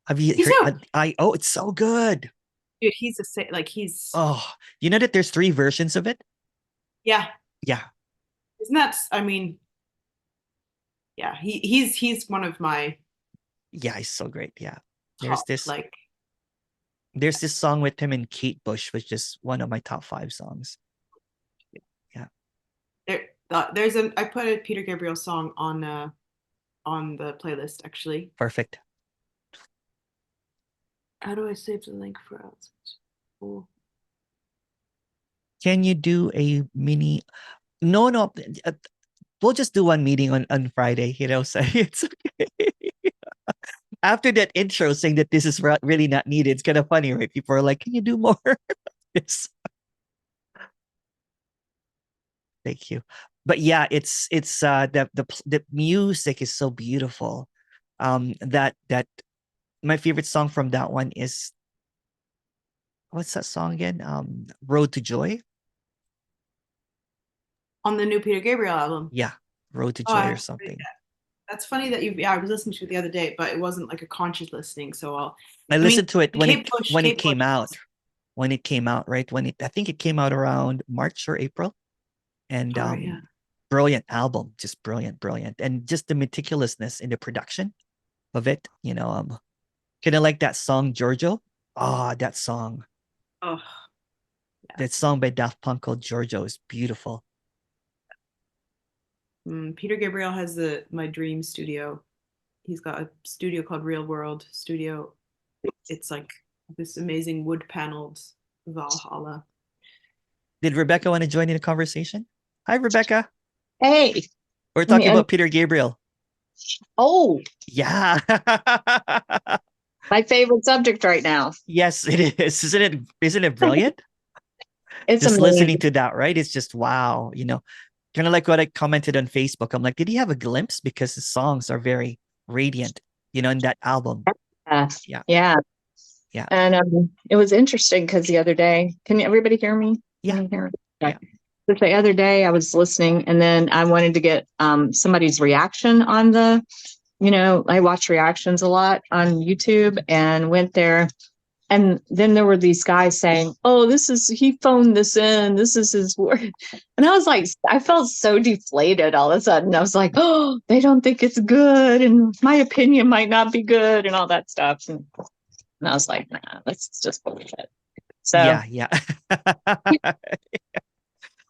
S1: Have you
S2: Me
S1: heard?
S2: too.
S1: Oh, it's so good.
S2: Dude, he's he's.
S1: Oh, you know that there's 3 versions of it?
S2: Yeah,
S1: Yeah.
S2: isn't that? I mean, yeah, he's one of my
S1: Yeah, he's so great. Yeah.
S2: top like.
S1: There's this song with him and Kate Bush, which is one of my top 5 songs. Yeah.
S2: There's I put a Peter Gabriel song on the playlist actually.
S1: Perfect.
S2: How do I save the link for us? Cool.
S1: Can you do a mini? No. We'll just do one meeting on Friday, so it's okay. After that intro saying that this is really not needed, it's kind of funny, right? People are like, can you do more? Yes. Thank you. But yeah, it's the music is so beautiful. That my favorite song from that one is, what's that song again? Road to Joy.
S2: On the new Peter Gabriel album.
S1: Yeah, Road to Joy or something.
S2: That's funny that I was listening to it the other day, but it wasn't like a conscious listening. So
S1: I listened to it when it came out.
S2: Bush.
S1: When it came out, right? I think it came out around March or April. And
S2: yeah.
S1: Brilliant album, just brilliant. And just the meticulousness in the production of it, kind of like that song Giorgio. That song.
S2: Oh.
S1: Yeah. That song by Daft Punk called Giorgio is beautiful.
S2: Peter Gabriel has my dream studio. He's got a studio called Real World Studio. It's like this amazing wood paneled Valhalla.
S1: Did Rebecca want to join in the conversation? Hi, Rebecca.
S5: Hey.
S1: We're talking about Peter Gabriel.
S5: Oh.
S1: Yeah.
S5: My favorite subject right now.
S1: Yes, it is. Isn't it brilliant?
S5: It's
S1: just
S5: amazing.
S1: Listening to that, right? It's just wow, kind of like what I commented on Facebook. I'm like, did he have a glimpse? Because the songs are very radiant, in that album.
S5: Yeah. And it was interesting because the other day, can everybody hear me?
S1: Yeah.
S5: Can you hear me?
S1: Yeah.
S5: But the other day I was listening, and then I wanted to get somebody's reaction on I watch reactions a lot on YouTube, and went there. And then there were these guys saying, oh, he phoned this in. This is his word. And I was like, I felt so deflated all of a sudden. I was like, oh, they don't think it's good. And my opinion might not be good and all that stuff. And I was like, nah, let's just believe it. So
S1: yeah.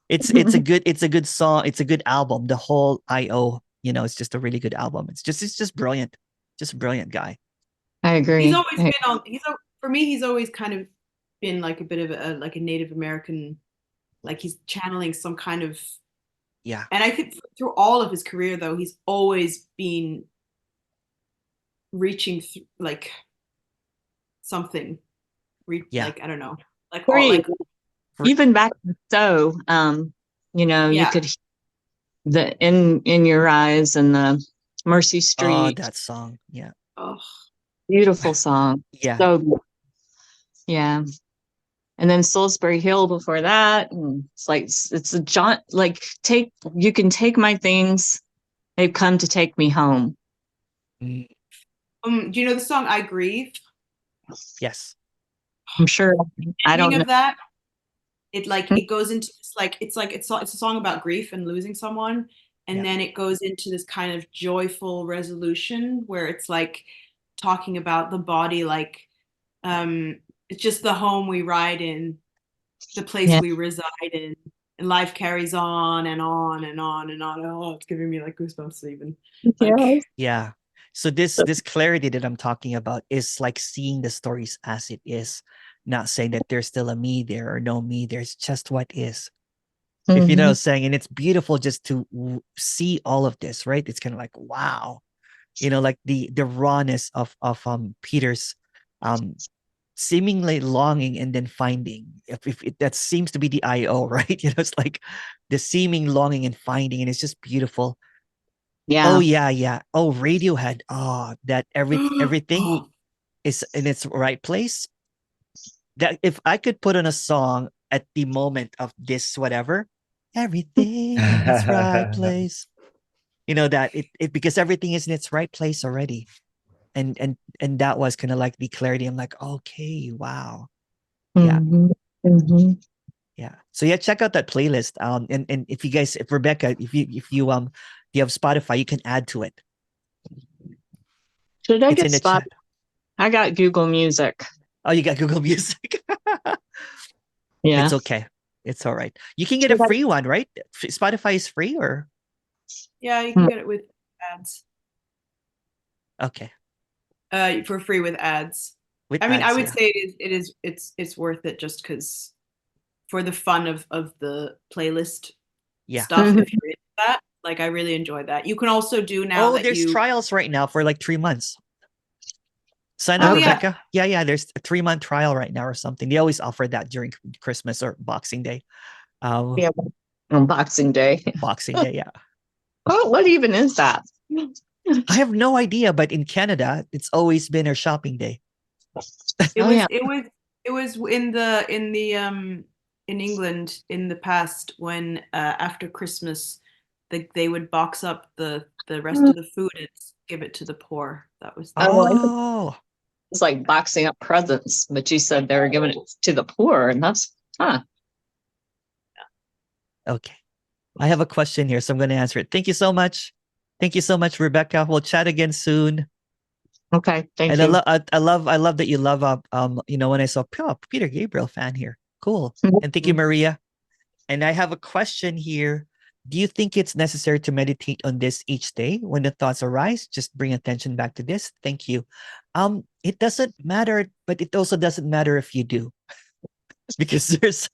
S1: It's a good song. It's a good album. The whole IO, it's just a really good album. It's just brilliant. Just a brilliant guy.
S5: I agree.
S2: He's always been on. For me, he's always kind of been like a bit of a Native American, like he's channeling some kind of.
S1: Yeah.
S2: And I think through all of his career, though, he's always been reaching like something. Like I don't know,
S5: even back so you could in your eyes and the Mercy Street.
S1: Oh, that song. Yeah.
S2: Oh,
S5: beautiful song.
S1: Yeah.
S5: So good. Yeah. And then Salisbury Hill before that. And it's like, it's a John, like, you can take my things. They've come to take me home.
S2: Do you know the song I Grieve?
S1: Yes.
S5: I'm sure. I don't know
S2: that. It goes into this, it's a song about grief and losing someone. And then it goes into this kind of joyful resolution where it's like talking about the body, it's just the home we ride in, the place we reside in, and life carries on and on and on and on. Oh, it's giving me like goosebumps even.
S1: Yeah. So this clarity that I'm talking about is like seeing the stories as it is, not saying that there's still a me there or no me. There's just what is. If you know what I'm saying, and it's beautiful just to see all of this, right? It's kind of like, wow, You know, like the rawness of Peter's seemingly longing and then finding. If that seems to be the IO, right? You know, it's like the seeming longing and finding, and it's just beautiful.
S9: Yeah.
S1: Oh yeah, yeah. Oh, Radiohead. Oh, that everything is in its right place. That if I could put on a song at the moment of this, whatever, everything in its right place. You know that it because everything is in its right place already. And that was kind of like the clarity. I'm like, okay, wow. Yeah. Yeah. So yeah, check out that playlist. And if you guys, if Rebecca, if you have Spotify, you can add to it.
S9: Should I
S1: It's
S9: get
S1: in the
S9: Spot?
S1: chat.
S9: I got Google Music.
S1: Oh, you got Google Music.
S9: Yeah.
S1: It's okay. It's all right. You can get a free one, right? Spotify is free, or
S2: Yeah, you can get it with ads.
S1: okay.
S2: For free with ads.
S1: With
S2: I mean, I
S1: ads,
S2: would
S1: yeah.
S2: say it's worth it just because for the fun of the playlist stuff. If you're into that, like I really enjoy that. You can also do now that
S1: there's trials right now for like 3 months. Sign up, Rebecca. Yeah. There's a 3-month trial right now or something. They always offer that during Christmas or Boxing Day.
S9: Yeah, on Boxing Day.
S1: Boxing Day, yeah.
S9: Oh, what even is that?
S1: I have no idea, but in Canada, it's always been a shopping day.
S2: It was in England in the past when after Christmas they would box up the rest of the food and give it to the poor. That was
S9: it's like boxing up presents, but you said they were giving it to the poor, and that's
S1: Okay. I have a question here, so I'm going to answer it. Thank you so much. Thank you so much, Rebecca. We'll chat again soon.
S9: Okay, thank you.
S1: I love that you love when I saw Peter Gabriel fan here. Cool. And thank you, Maria. And I have a question here. Do you think it's necessary to meditate on this each day? When the thoughts arise, just bring attention back to this. Thank you. It doesn't matter, but it also doesn't matter if you do. Because there's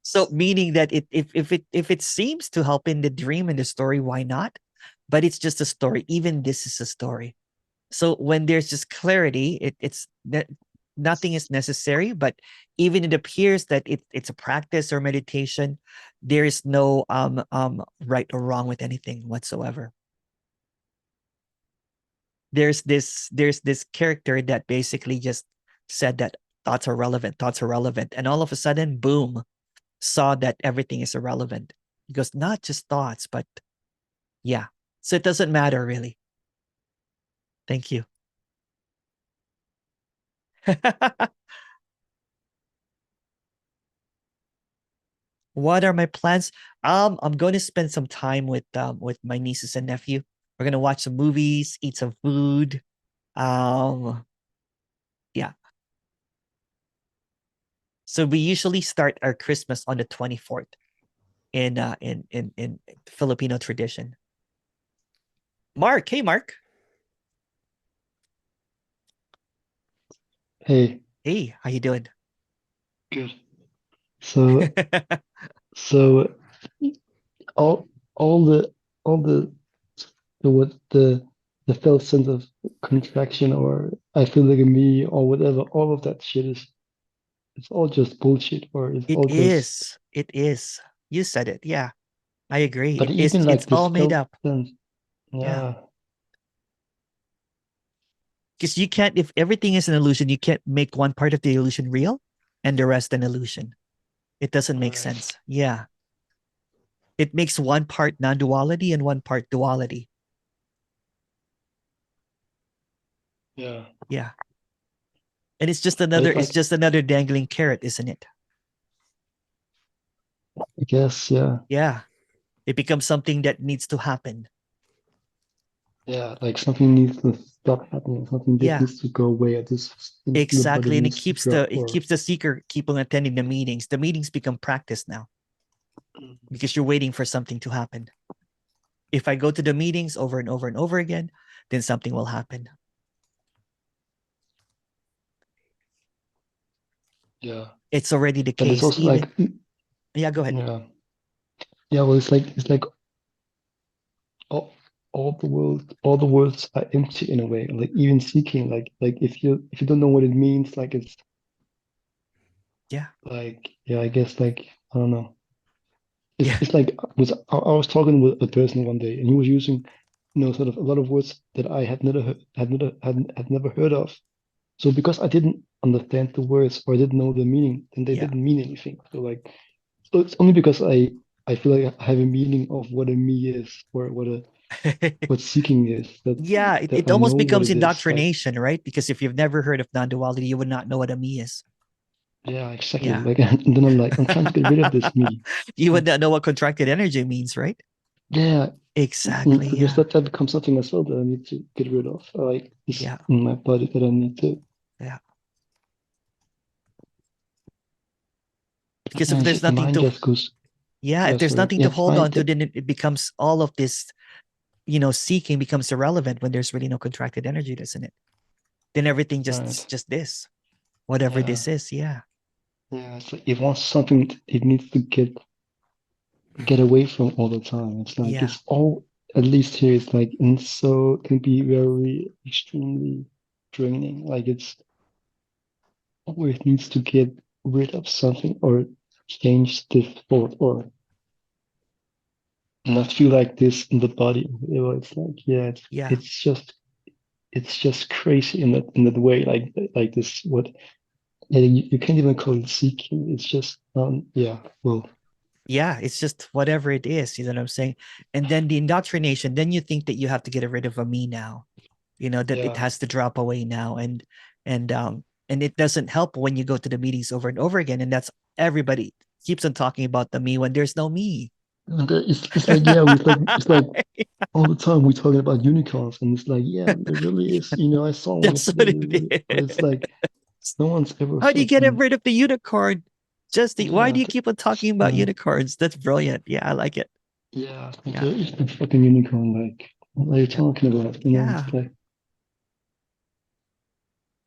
S1: so meaning that if it seems to help in the dream and the story, why not? But it's just a story. Even this is a story. So when there's just clarity, it's nothing is necessary. But even it appears that it's a practice or meditation, there is no right or wrong with anything whatsoever. There's this character that basically just said that thoughts are relevant, and all of a sudden, boom, saw that everything is irrelevant. Because not just thoughts, but yeah. So it doesn't matter really. Thank you. What are my plans? I'm going to spend some time with my nieces and nephew. We're gonna watch some movies, eat some food. Yeah. So we usually start our Christmas on the 24th in Filipino tradition. Mark, hey Mark.
S10: Hey.
S1: Hey, how you doing?
S10: Good. So all the felt sense of contraction, or I feel like a me, or whatever, all of that shit it's all just bullshit, or it's all just
S1: It is. You said it. Yeah. I agree.
S10: But even like
S1: it's all
S10: this
S1: made
S10: felt
S1: up.
S10: sense, yeah.
S1: Because you can't, if everything is an illusion, you can't make one part of the illusion real and the rest an illusion. It doesn't make sense. Yeah. It makes one part non-duality and one part duality.
S10: Yeah.
S1: Yeah. And it's just another dangling carrot, isn't it?
S10: I guess, yeah.
S1: Yeah. It becomes something that needs to happen.
S10: Yeah, like something needs to stop happening, something that needs to go away at this instant,
S1: Exactly. And it keeps
S10: keeps
S1: the seeker keep on attending the meetings. The meetings become practice now. Because you're waiting for something to happen. If I go to the meetings over and over and over again, then something will happen.
S10: Yeah.
S1: It's already the
S10: But
S1: case.
S10: it's also like
S1: yeah, go ahead.
S10: Yeah. Yeah, well it's like all the words are empty in a way. Like even seeking, like if you don't know what it means, like it's like I guess like I don't know. It's like I was talking with a person one day, and he was using, sort of a lot of words that I had never heard of. So because I didn't understand the words or I didn't know the meaning, then they didn't mean anything. So it's only because I feel like I have a meaning of what a me is or what seeking is that
S1: it
S10: I know
S1: almost
S10: what
S1: becomes
S10: it is. Like,
S1: indoctrination, right? Because if you've never heard of non-duality, you would not know what a me is.
S10: yeah, exactly. Like, and then I'm trying to get rid of this me.
S1: You would not know what contracted energy means, right?
S10: Yeah,
S1: exactly.
S10: Because that becomes something as well that I need to get rid of. Like this in my body that I need to.
S1: Yeah. Because
S10: And
S1: if
S10: it's
S1: there's
S10: just the
S1: nothing
S10: mind
S1: to,
S10: just goes.
S1: if there's
S10: Sorry.
S1: nothing
S10: Yeah,
S1: to
S10: it's
S1: hold
S10: fine.
S1: on to, then it becomes all of this, seeking becomes irrelevant when there's really no contracted energy, doesn't it? Then everything just this, whatever this is. Yeah.
S10: Yeah, it's like it wants something. It needs to get away from all the time. It's like it's all. At least here, it's like and so it can be very extremely draining. Like it's always needs to get rid of something or change this thought or not feel like this in the body. It's like it's just crazy in that way. Like this what you can't even call it seeking. It's just
S1: it's just whatever it is, you know what I'm saying? And then the indoctrination, then you think that you have to get rid of a me now, that it has to drop away now. And it doesn't help when you go to the meetings over and over again. And that's everybody keeps on talking about the me when there's no me.
S10: It's like it's like all the time we're talking about unicorns, and it's like there really is. I saw one
S1: That's what
S10: yesterday,
S1: it
S10: but it's like no one's ever.
S1: How do you get rid of the unicorn? Why do you keep on talking about
S10: yeah.
S1: unicorns? That's brilliant. Yeah, I like it.
S10: Yeah, it's the fucking unicorn. Like, what are you talking about? It's like,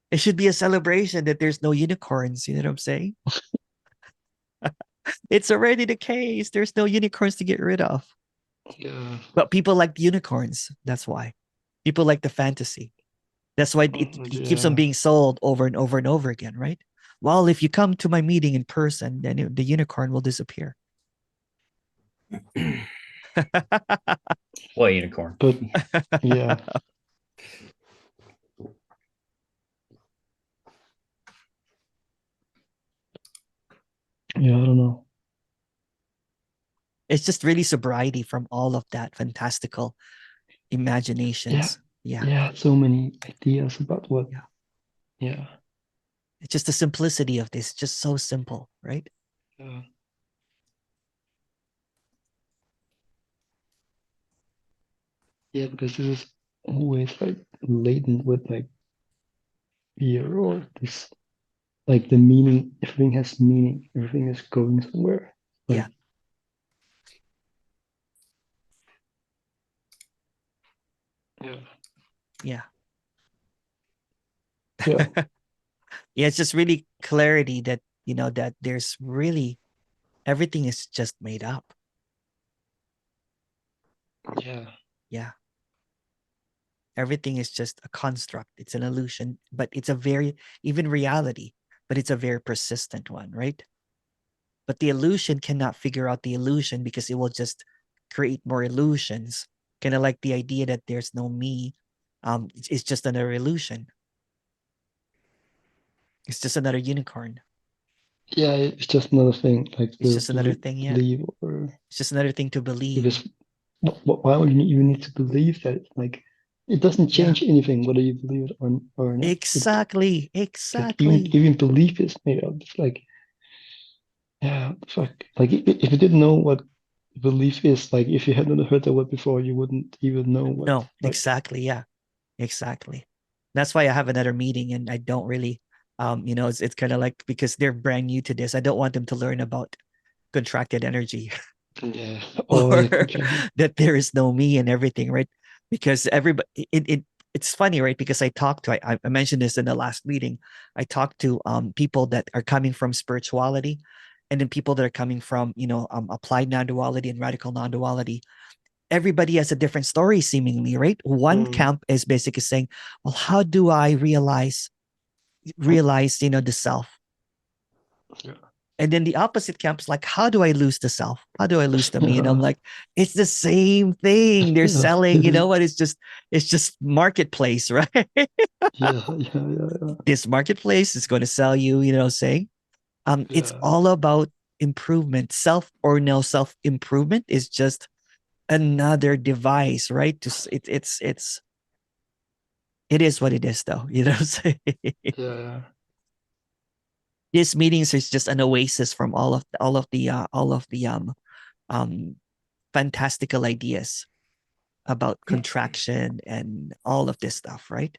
S1: it should be a celebration that there's no unicorns. You know what I'm saying? It's already the case. There's no unicorns to get rid of.
S10: Yeah.
S1: But people like the unicorns. That's why. People like the fantasy. That's why it keeps on being sold over and over and over again, right? Well, if you come to my meeting in person, then the unicorn will disappear.
S7: What unicorn?
S10: But yeah. Yeah, I don't know.
S1: It's just really sobriety from all of that fantastical imaginations.
S10: Yeah, so many ideas about what. Yeah.
S1: It's just the simplicity of this, just so simple, right?
S10: Yeah. Yeah, because this is always like laden with like fear or this like the meaning, everything has meaning, everything is going somewhere. Like,
S1: yeah.
S10: Yeah.
S1: It's just really clarity that, that there's really, everything is just made up.
S10: Yeah.
S1: Yeah. Everything is just a construct. It's an illusion, but it's even reality, but it's a very persistent one, right? But the illusion cannot figure out the illusion because it will just create more illusions. Kind of like the idea that there's no me. It's just another illusion. It's just another unicorn.
S10: Yeah, it's just another thing. Like
S1: it's just another thing. Yeah.
S10: Believe or
S1: it's just another thing to believe.
S10: Because why would you even need to believe that? Like, it doesn't change anything whether you believe it or not.
S1: Exactly.
S10: Like, even belief is made up. It's like, yeah, fuck. Like if you didn't know what belief is, like if you hadn't heard that word before, you wouldn't even know what.
S1: No, exactly. Yeah, exactly. That's why I have another meeting, and I don't really, it's kind of like because they're brand new to this. I don't want them to learn about contracted energy.
S10: Yeah.
S1: Or that there is no me and everything, right? Because everybody, it's funny, right? Because I mentioned this in the last meeting. I talked to people that are coming from spirituality, and then people that are coming from applied non-duality and radical non-duality. everybody has a different story seemingly, right? One camp is basically saying, well, how do I realize, the self?
S10: Yeah.
S1: And then the opposite camp is like, how do I lose the self? How do I lose the me? And I'm like, it's the same thing. They're selling, what? It's just marketplace, right?
S10: Yeah.
S1: This marketplace is going to sell you, saying, it's all about improvement. Self or no self improvement is just another device, right? It is what it is, though. You know what I'm saying?
S10: Yeah.
S1: These meetings is just an oasis from all of the fantastical ideas about contraction and all of this stuff, right?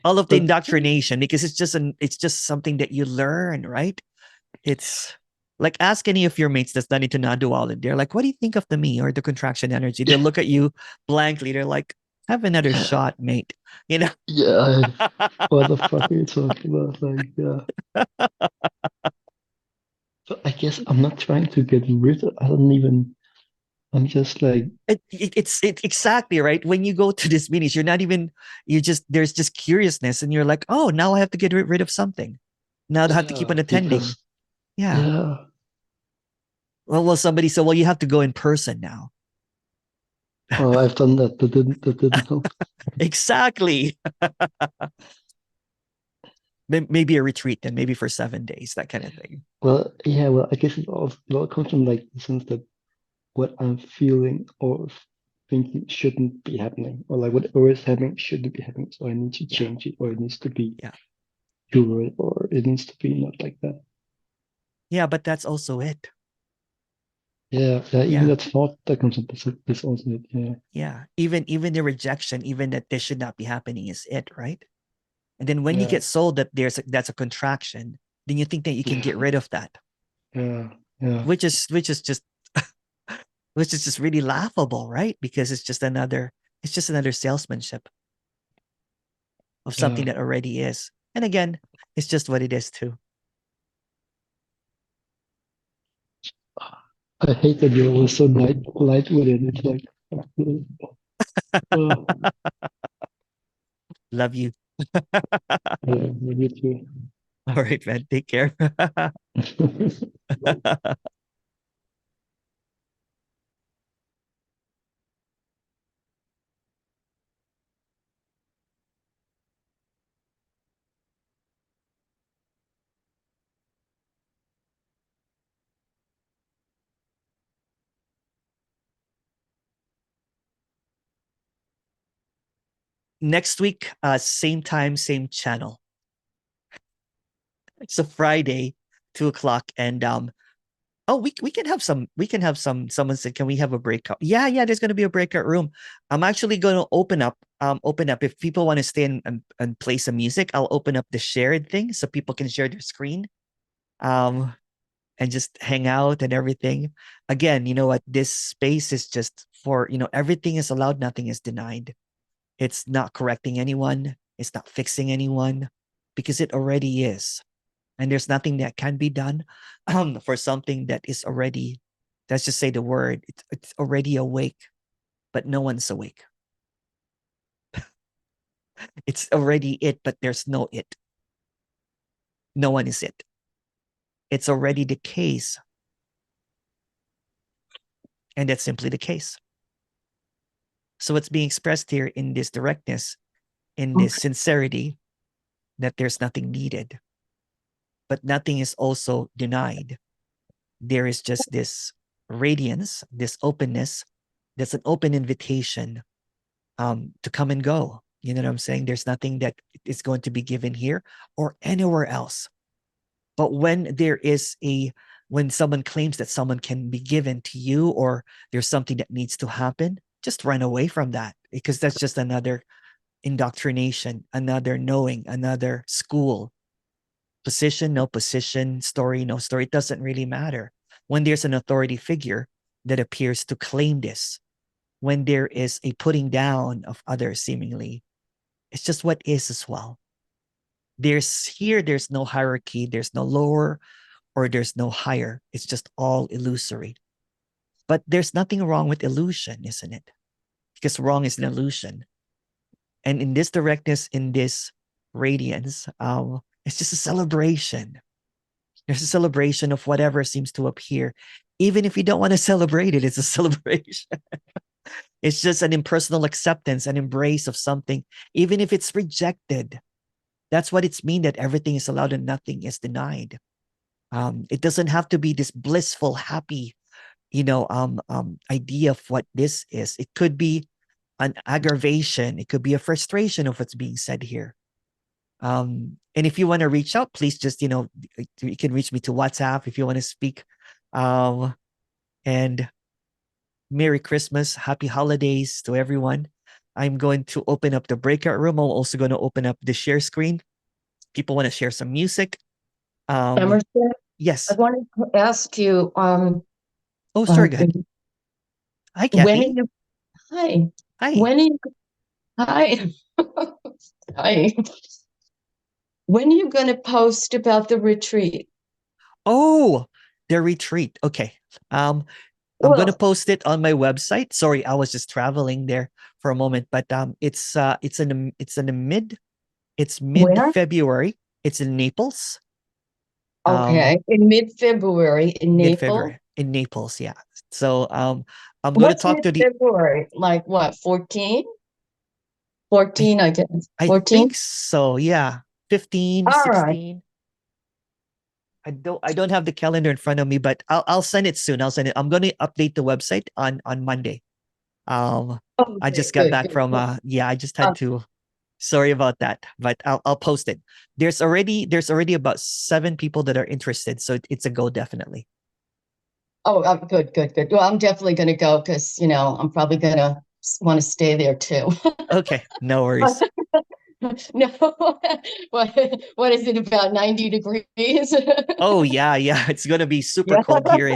S1: All of the indoctrination, because it's just something that you learn, right? It's like, ask any of your mates that's done into non-duality. They're like, what do you think of the me or the contraction energy? They'll look at you blankly. They're like, have another shot, mate.
S10: Yeah. What the fuck are you talking about? Like, yeah. But I guess I'm not trying to get rid of. I'm just like,
S1: it's exactly right. When you go to these meetings, there's just curiousness, and you're like, oh, now I have to get rid of something. Now I have to keep on attending.
S10: Yeah.
S1: Well, somebody said, well, you have to go in person now.
S10: Oh, I've done that. That didn't help.
S1: Exactly. Maybe a retreat, then maybe for 7 days, that kind of thing.
S10: Well, yeah. Well, I guess it all comes from like the sense that what I'm feeling or thinking shouldn't be happening, or like whatever is happening shouldn't be happening. So I need to change it, or it needs to be pure, or it needs to be not like that.
S1: Yeah, but that's also it.
S10: Yeah. Even that thought that comes up is also it. Yeah.
S1: Yeah. Even the rejection, even that this should not be happening, is it, right? And then when you get sold that that's a contraction, then you think that you can get rid of that.
S10: Yeah.
S1: Which is just which is just really laughable, right? Because it's just another salesmanship of something that already is. And again, it's just what it is too.
S10: I hate that you're always so light with it. It's like,
S1: love you.
S10: Yeah, you too.
S1: All right, man. Take care. Next week, same time, same channel. It's a Friday, 2:00, and we can have someone said, can we have a breakout? Yeah, there's gonna be a breakout room. I'm actually gonna open up if people want to stay and play some music. I'll open up the shared thing so people can share their screen and just hang out and everything. Again, you know what? This space is just for, everything is allowed, nothing is denied. It's not correcting anyone. It's not fixing anyone, because it already is. And there's nothing that can be done for something that is already, let's just say the word, it's already awake, but no one's awake. It's already it, but there's no it. No one is it. It's already the case. And that's simply the case. So what's being expressed here in this directness, in this sincerity, that there's nothing needed, but nothing is also denied. There is just this radiance, this openness, that's an open invitation to come and go. You know what I'm saying? There's nothing that is going to be given here or anywhere else. But when when someone claims that someone can be given to you, or there's something that needs to happen, just run away from that, because that's just another indoctrination, another knowing, another school. Position, no position, story, no story. It doesn't really matter. When there's an authority figure that appears to claim this, when there is a putting down of others seemingly, it's just what is as well. There's no hierarchy, there's no lower or there's no higher. It's just all illusory. But there's nothing wrong with illusion, isn't it? Because wrong is an illusion. And in this directness, in this radiance, it's just a celebration. There's a celebration of whatever seems to appear. Even if you don't want to celebrate it, it's a celebration. It's just an impersonal acceptance, an embrace of something, even if it's rejected. That's what it's mean that everything is allowed and nothing is denied. It doesn't have to be this blissful, happy, idea of what this is. It could be an aggravation. It could be a frustration of what's being said here. And if you want to reach out, please just, you can reach me to WhatsApp if you want to speak. And Merry Christmas, Happy Holidays to everyone. I'm going to open up the breakout room. I'm also going to open up the share screen. People want to share some music.
S11: Emerson,
S1: Yes.
S11: I wanted to ask you.
S1: Oh, sorry, go ahead. Hi, Kathy.
S11: When are you? Hi.
S1: Hi.
S11: When are you? Hi. Hi. When are you going to post about the retreat?
S1: Oh, the retreat. Okay. I'm going to post it on my website. Sorry, I was just traveling there for a moment, but it's mid-February. It's in Naples.
S11: Okay, in mid-February in Naples.
S1: Mid-February in Naples, yeah. So I'm going to talk to the
S11: February, like what, 14? 14, I guess. 14?
S1: I think so, yeah. 15,
S11: All
S1: 16.
S11: Right.
S1: I don't have the calendar in front of me, but I'll send it soon. I'll send it. I'm going to update the website on Monday. I just got back from I just had to. Sorry about that, but I'll post it. There's already about 7 people that are interested, so it's a go definitely.
S11: Oh, good. Well, I'm definitely going to go because I'm probably going to want to stay there too.
S1: Okay, no worries.
S11: No, what is it, about 90 degrees?
S1: Oh yeah, it's gonna be super cold here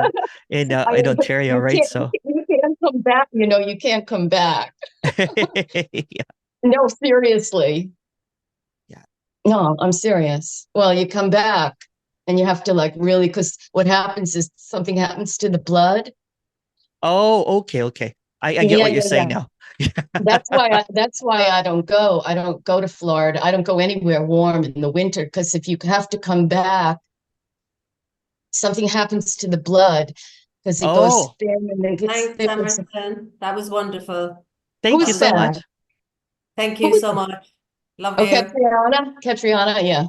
S1: in Ontario, right? So
S11: you can't come back. You can't come back.
S1: Yeah.
S11: No, seriously.
S1: Yeah.
S11: No, I'm serious. Well, you come back and you have to really, because what happens is something happens to the blood.
S1: Oh, okay. I get what you're saying now.
S11: That's why I don't go. I don't go to Florida. I don't go anywhere warm in the winter, because if you have to come back, something happens to the blood because it goes thin and it gets
S12: Thanks, Emerson. That was wonderful.
S1: Thank you so much.
S12: Thank you so much. Love you.
S11: Catriona, yeah.